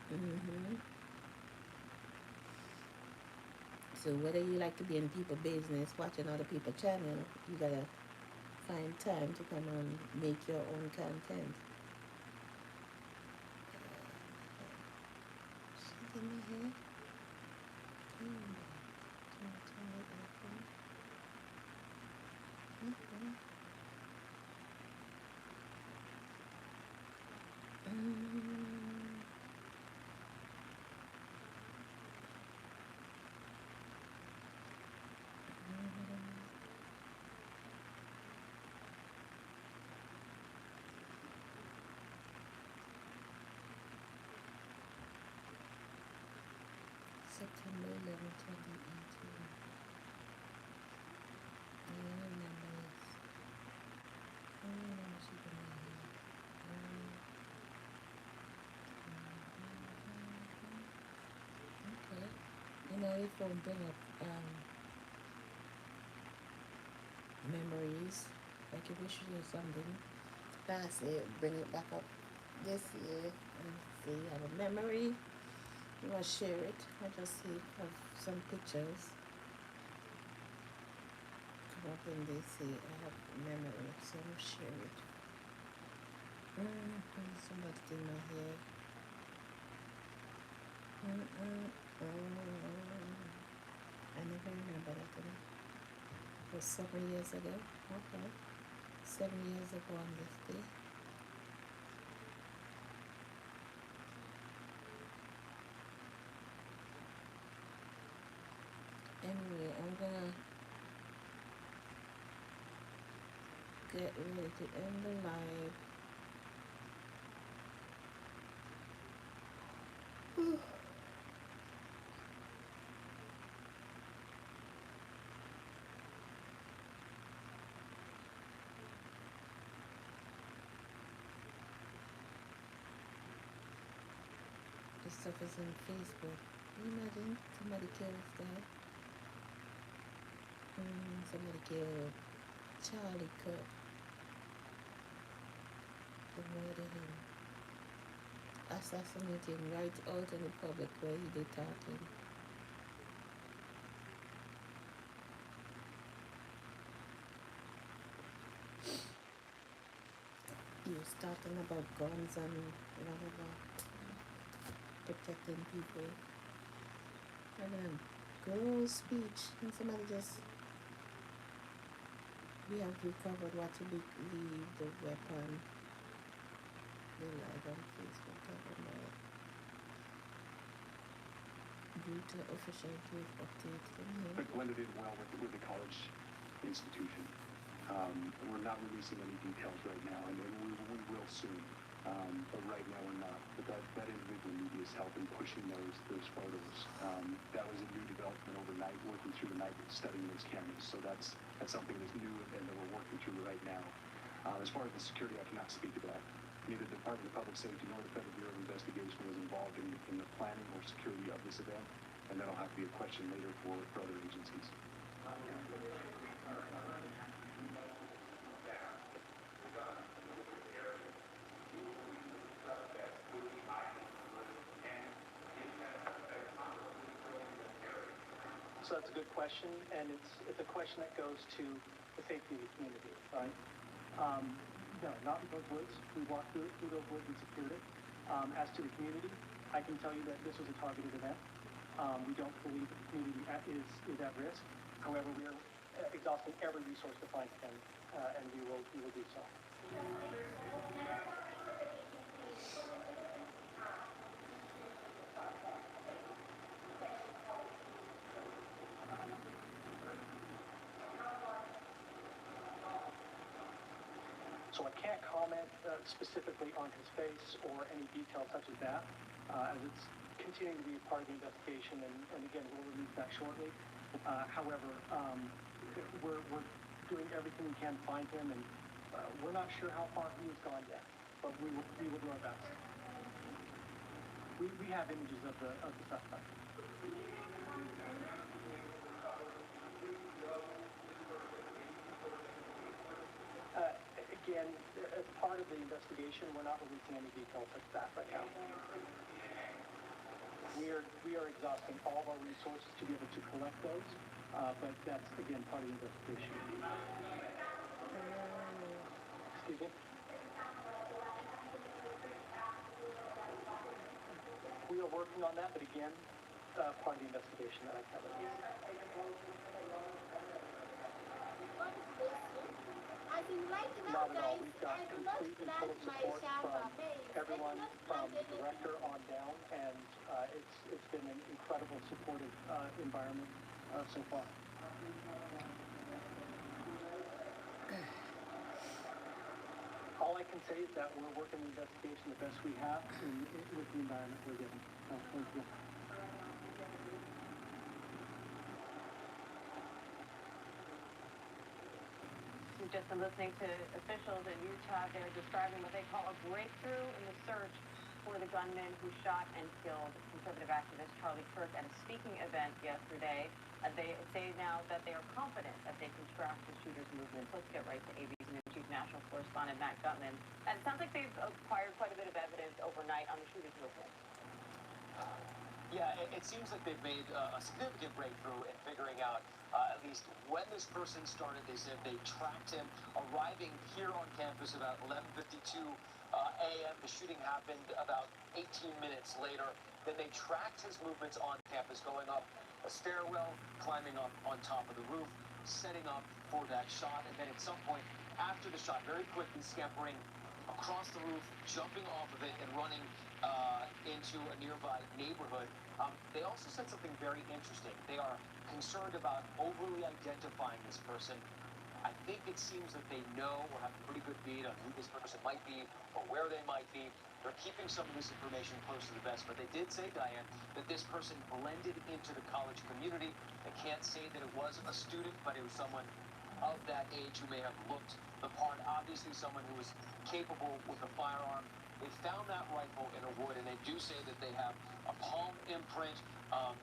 hmm So whether you like to be in people business, watching other people channel, you gotta find time to come and make your own content. Something in my head. September 11th, 2018. I remember this. I remember something like that. Okay. You know, if I bring up memories, like if we should do something last year, bring it back up this year and see, have a memory. You want to share it? I just see, have some pictures. Come up and they say, I have memory, so I'm share it. Somebody in my hair. I never remember that thing. It was 7 years ago. Okay. 7 years ago on this day. Anyway, I'm gonna get ready to end the live. This stuff is on Facebook. Can you imagine somebody kills that? Somebody killed Charlie Kirk to murder him. Assassinate him right out in the public where he did talking. He was talking about guns and whatever, protecting people. And a girl's speech, and somebody just, we have recovered what to believe the weapon. They live on Facebook talking about Due to official brief update. But blended in well with the college institution. We're not releasing any details right now, and we will soon. But right now we're not. But that individual media is helping pushing those photos. That was a new development overnight, working through the night, studying those cameras. So that's something that's new and that we're working through right now. As far as the security, I cannot speak to that. Neither the Department of Public Safety nor the Federal Bureau of Investigation was involved in the planning or security of this event, and that'll have to be a question later for other agencies. So that's a good question, and it's a question that goes to the safety of the community, right? No, not in those woods. We walked through those woods and secured it. As to the community, I can tell you that this was a targeted event. We don't believe that the community is at risk. However, we are exhausting every resource to find them, and we will do so. So I can't comment specifically on his face or any details such as that, as it's continuing to be a part of the investigation, and again, we'll release that shortly. However, we're doing everything we can to find him, and we're not sure how far he has gone yet, but we will do our best. We have images of the suspect. Again, as part of the investigation, we're not releasing any details of that right now. We are exhausting all of our resources to be able to collect those, but that's, again, part of the investigation. Excuse me? We are working on that, but again, part of the investigation that I covered. Not at all. We've got complete and total support from everyone, from the director on down, and it's been an incredible supportive environment so far. All I can say is that we're working the investigation the best we have with the environment we're given. Thank you. We've just been listening to officials in Utah. They're describing what they call a breakthrough in the search for the gunman who shot and killed conservative activist Charlie Kirk at a speaking event yesterday. They say now that they are confident that they can track the shooter's movements. Let's get right to AB's new chief national correspondent, Matt Gutman. And it sounds like they've acquired quite a bit of evidence overnight on the shooter's movement. Yeah, it seems like they've made a significant breakthrough in figuring out at least when this person started. They said they tracked him arriving here on campus about 11:52 a.m. The shooting happened about 18 minutes later. Then they tracked his movements on campus, going up a stairwell, climbing up on top of the roof, setting up for that shot. And then at some point after the shot, very quickly scampering across the roof, jumping off of it and running into a nearby neighborhood. They also said something very interesting. They are concerned about overly identifying this person. I think it seems that they know or have a pretty good beat on who this person might be or where they might be. They're keeping some of this information close to the vest, but they did say, Diane, that this person blended into the college community. They can't say that it was a student, but it was someone of that age who may have looked the part. Obviously someone who was capable with a firearm. They found that rifle in a wood, and they do say that they have a palm imprint,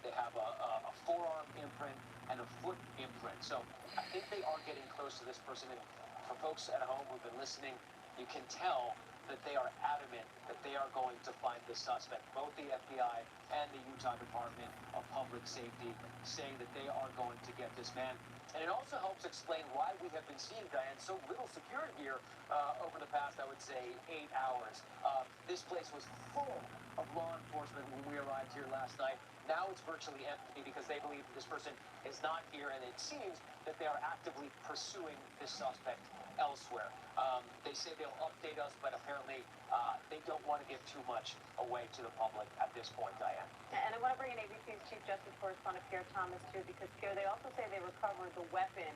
they have a forearm imprint, and a foot imprint. So I think they are getting close to this person. And for folks at home who've been listening, you can tell that they are adamant that they are going to find the suspect. Both the FBI and the Utah Department of Public Safety saying that they are going to get this man. And it also helps explain why we have been seeing, Diane, so little security here over the past, I would say, 8 hours. This place was full of law enforcement when we arrived here last night. Now it's virtually empty because they believe this person is not here, and it seems that they are actively pursuing this suspect elsewhere. They say they'll update us, but apparently they don't want to give too much away to the public at this point, Diane. And I want to bring in ABC's Chief Justice Correspondent Pierre Thomas, too, because, Pierre, they also say they recovered the weapon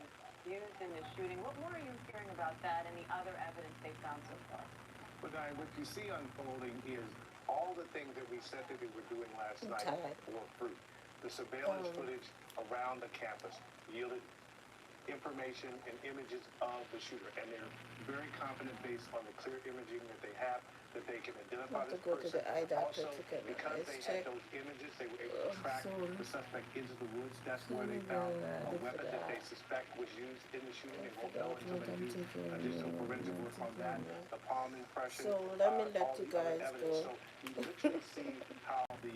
used in the shooting. What more are you hearing about that and the other evidence they found so far? But Diane, what you see unfolding is all the things that we said that we were doing last night bore fruit. The surveillance footage around the campus yielded information and images of the shooter, and they're very confident based on the clear imaging that they have that they can identify this go to person. the eye doctor Also, to get my because eyes they checked. had those images, they were able to track the suspect into the woods. That's where they found a weapon that they suspect was used in the shooting. They won't know until they do additional forensic work on that. The palm impression, So let me let all you the other guys evidence. go. So you literally see how the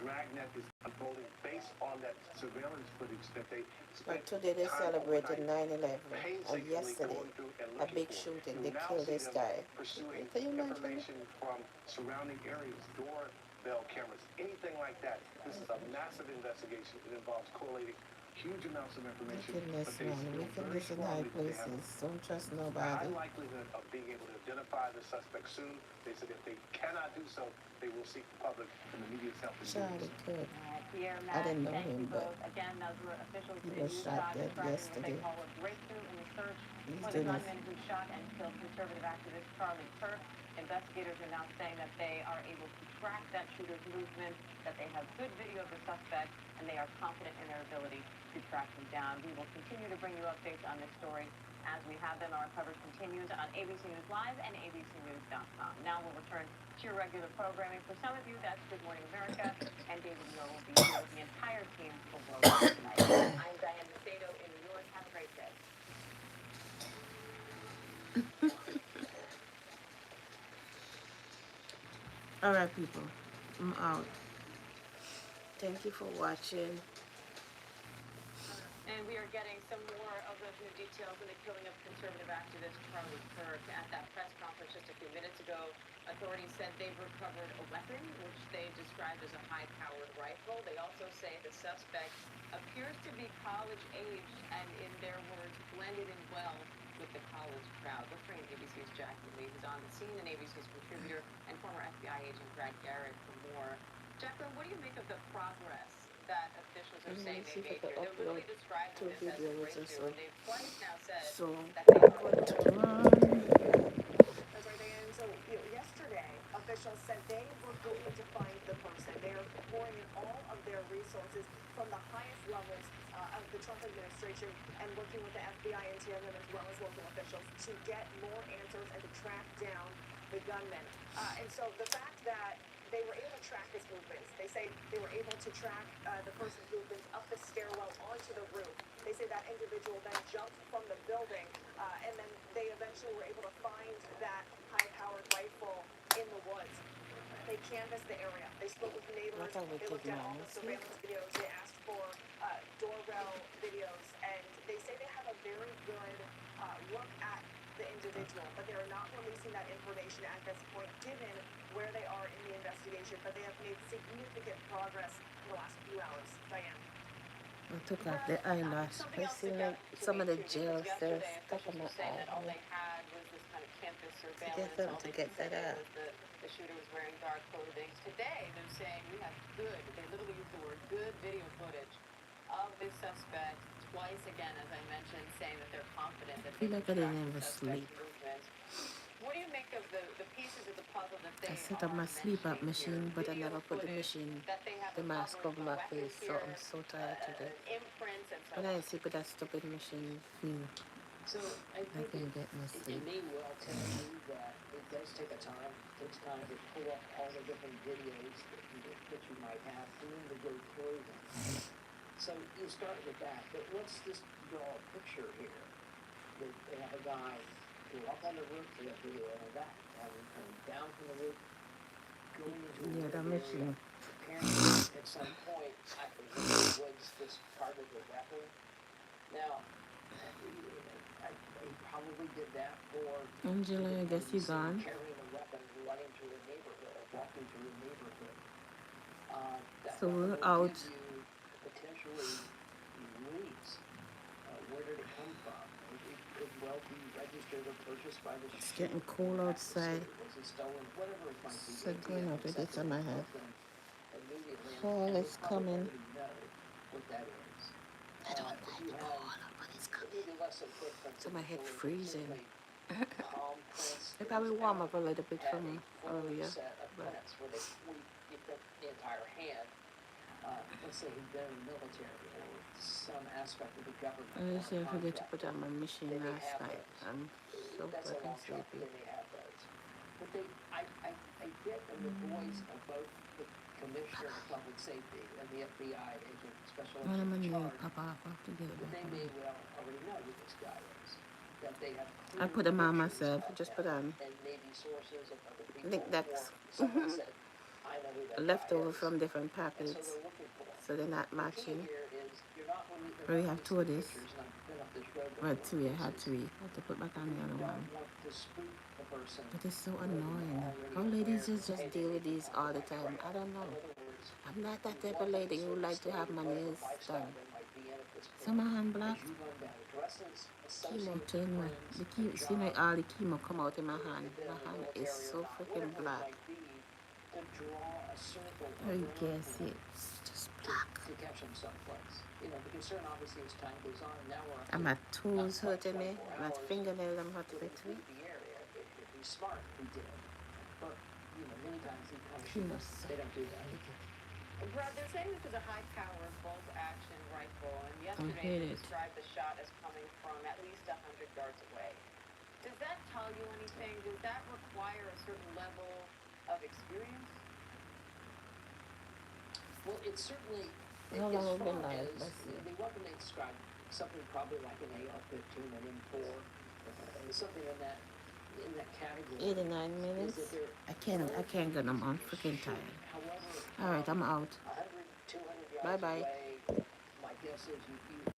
dragnet is unfolding based on that surveillance footage that they But spent today they time celebrated overnight 9/11, and painstakingly yesterday going through and a looking big for. shooting. You They now killed see this them guy. pursuing Can you imagine? information from surrounding areas, doorbell cameras, anything like that. This is a massive investigation. It involves collating huge amounts of information, Wickedness, but they man. feel very Wickedness in high strongly that they have places. Don't trust a nobody. high likelihood of being able to identify the suspect soon. They said if they cannot do so, they will seek the public and the media's help in doing Charlie so. Kirk. Pierre, I Matt, didn't know thank you him, but both. Again, those were officials he in was shot Utah dead describing what they yesterday. call a breakthrough in the search He's for the doing gunman who shot and killed conservative activist Charlie Kirk. Investigators are now saying that they are able to track that shooter's movement, that they have good video of the suspect, and they are confident in their ability to track him down. We will continue to bring you updates on this story as we have them. Our coverage continues on ABC News Live and abcnews.com. Now we'll return to your regular programming. For some of you, that's Good Morning America, and David Muir will be here with the entire team for World War tonight. I'm Diane Macedo in New York. Have a great day. All right, people. I'm out. Thank you for watching. And we are getting some more of those new details in the killing of conservative activist Charlie Kirk. At that press conference just a few minutes ago, authorities said they've recovered a weapon, which they described as a high-powered rifle. They also say the suspect appears to be college-aged and, in their words, blended in well with the college crowd. Let's bring in ABC's Jacqueline Lee, who's on the scene, and ABC's contributor and former FBI agent Brad Garrett for more. Jacqueline, what do you make of the progress that officials are saying they made here? They're really describing this as a breakthrough, and they've twice now said that they are That's right, Dan. So, yesterday, officials said they were going to find the person. They are pouring in all of their resources from the highest levels of the Trump administration and working with the FBI and TNM as well as local officials to get more answers and to track down the gunman. And so the fact that they were able to track his movements, they say they were able to track the person's movements up the stairwell onto the roof. They say that individual then jumped from the building, and then they eventually were able to find that high-powered rifle in the woods. They canvassed the area. They spoke with neighbors. They looked at all the surveillance videos. They asked for doorbell videos, and they say they have a very good look at the individual, but they are not releasing that information at this point, given where they are in the investigation. But they have made significant progress in the last few hours. Diane. I took off the eyelash. I see like some of the gels there stuck in my eye. All they had was this kind of campus To surveillance. get them All to they get said that out. was the shooter was wearing dark clothing. Today, they're saying we have good, they literally use the word good video footage of this suspect twice again, as I mentioned, saying that they're confident that I feel they like I can didn't track ever the suspect's sleep. movements. What do you make of the pieces of the puzzle that they I set up my sleep up machine, but I never put the machine, the mask over my face, so I'm so tired today. Imprints and so But I sleep with that stupid machine. So I I think can get no it sleep. may well tell you that it does take a time. It takes time to pull up all the different videos that you might have and then to go through them. So you start with that, but let's just draw a picture here. They have a guy go up on the roof to that video and a guy having come down from the roof, going into that machine. Apparently, at some point, I think it was this part of the weapon. Now, he probably did that for Angela, I guess you gone. carrying a weapon, running through a neighborhood, or walking through a neighborhood. That So we're weapon will out. give you potentially leads. Where did it come from? It could well be registered or purchased by the It's getting cold outside. Was it stolen? Whatever it might be. So going up with it on my head. Immediately. Fall is probably coming. already know what that is. I don't If like you have fall, but it's coming. maybe less than footprints So in my the head floor, freezing. particularly palm prints, It it probably was warm out, up a little bit had from a full earlier, set of but prints where you print the entire hand. Let's say he'd been in the military or some aspect of the government I or just a I forget to put contractor. on my machine They may last have night. those. I'm so That's a fucking long shot, but sleepy. they may have those. But I get in the voice of both the Commissioner of Public Safety and the FBI agent, special When agent I'm in in New York, charge, pop off, I have to get it that back they on. may well already know who this guy is. That they have I clear put them on pictures myself. of Just him put on and maybe sources of other people, Nick or Dex someone said, I know who that guy leftover is. from different And so packets, they're looking for him. so they're not The key matching. here is they're We not have going to two see of this. pictures, and I've been up this road Well, before three. I had cases. three. I had to put back on the You other don't one. want to spook the person. But it's so where you're annoying. already How aware ladies that, just hey, they deal may with be these on the all the right time. trail. I don't know. In other words, I'm not that you type of want them lady to who sort of like to stay have in my whatever nails lifestyle done. they might be in at this Some point are hand as black. you run down. Dresses, Chemo associates, turn my friends, the a chemo. See my job, all the chemo come out in my if hand. you've been My in the hand is military or so not, freaking whatever it black. might be, to draw a circle of Oh, you your can't see it. influence It's just to black. catch them someplace. The concern obviously as time goes on, now we're up And to my not toes quite hurting me. 24 My hours, fingernails I'm hurt but me he too. leave the area. If he's smart, he did. But, many times he comes Chemo they don't do that. Brad, they're saying this is a high-powered bolt-action rifle, and I yesterday hate they it. described the shot as coming from at least 100 yards away. Does that tell you anything? Does that require a certain level of experience? Well, it's certainly, How long as have we far been live? as Let's see. the weapon they described, something probably like an AR-15, an M4, something in that category. 89 Is minutes. that they're I can't get them. I'm freaking shoot. tired. However, All right, I'm out. 100, 200 Bye yards bye. away, my guess is you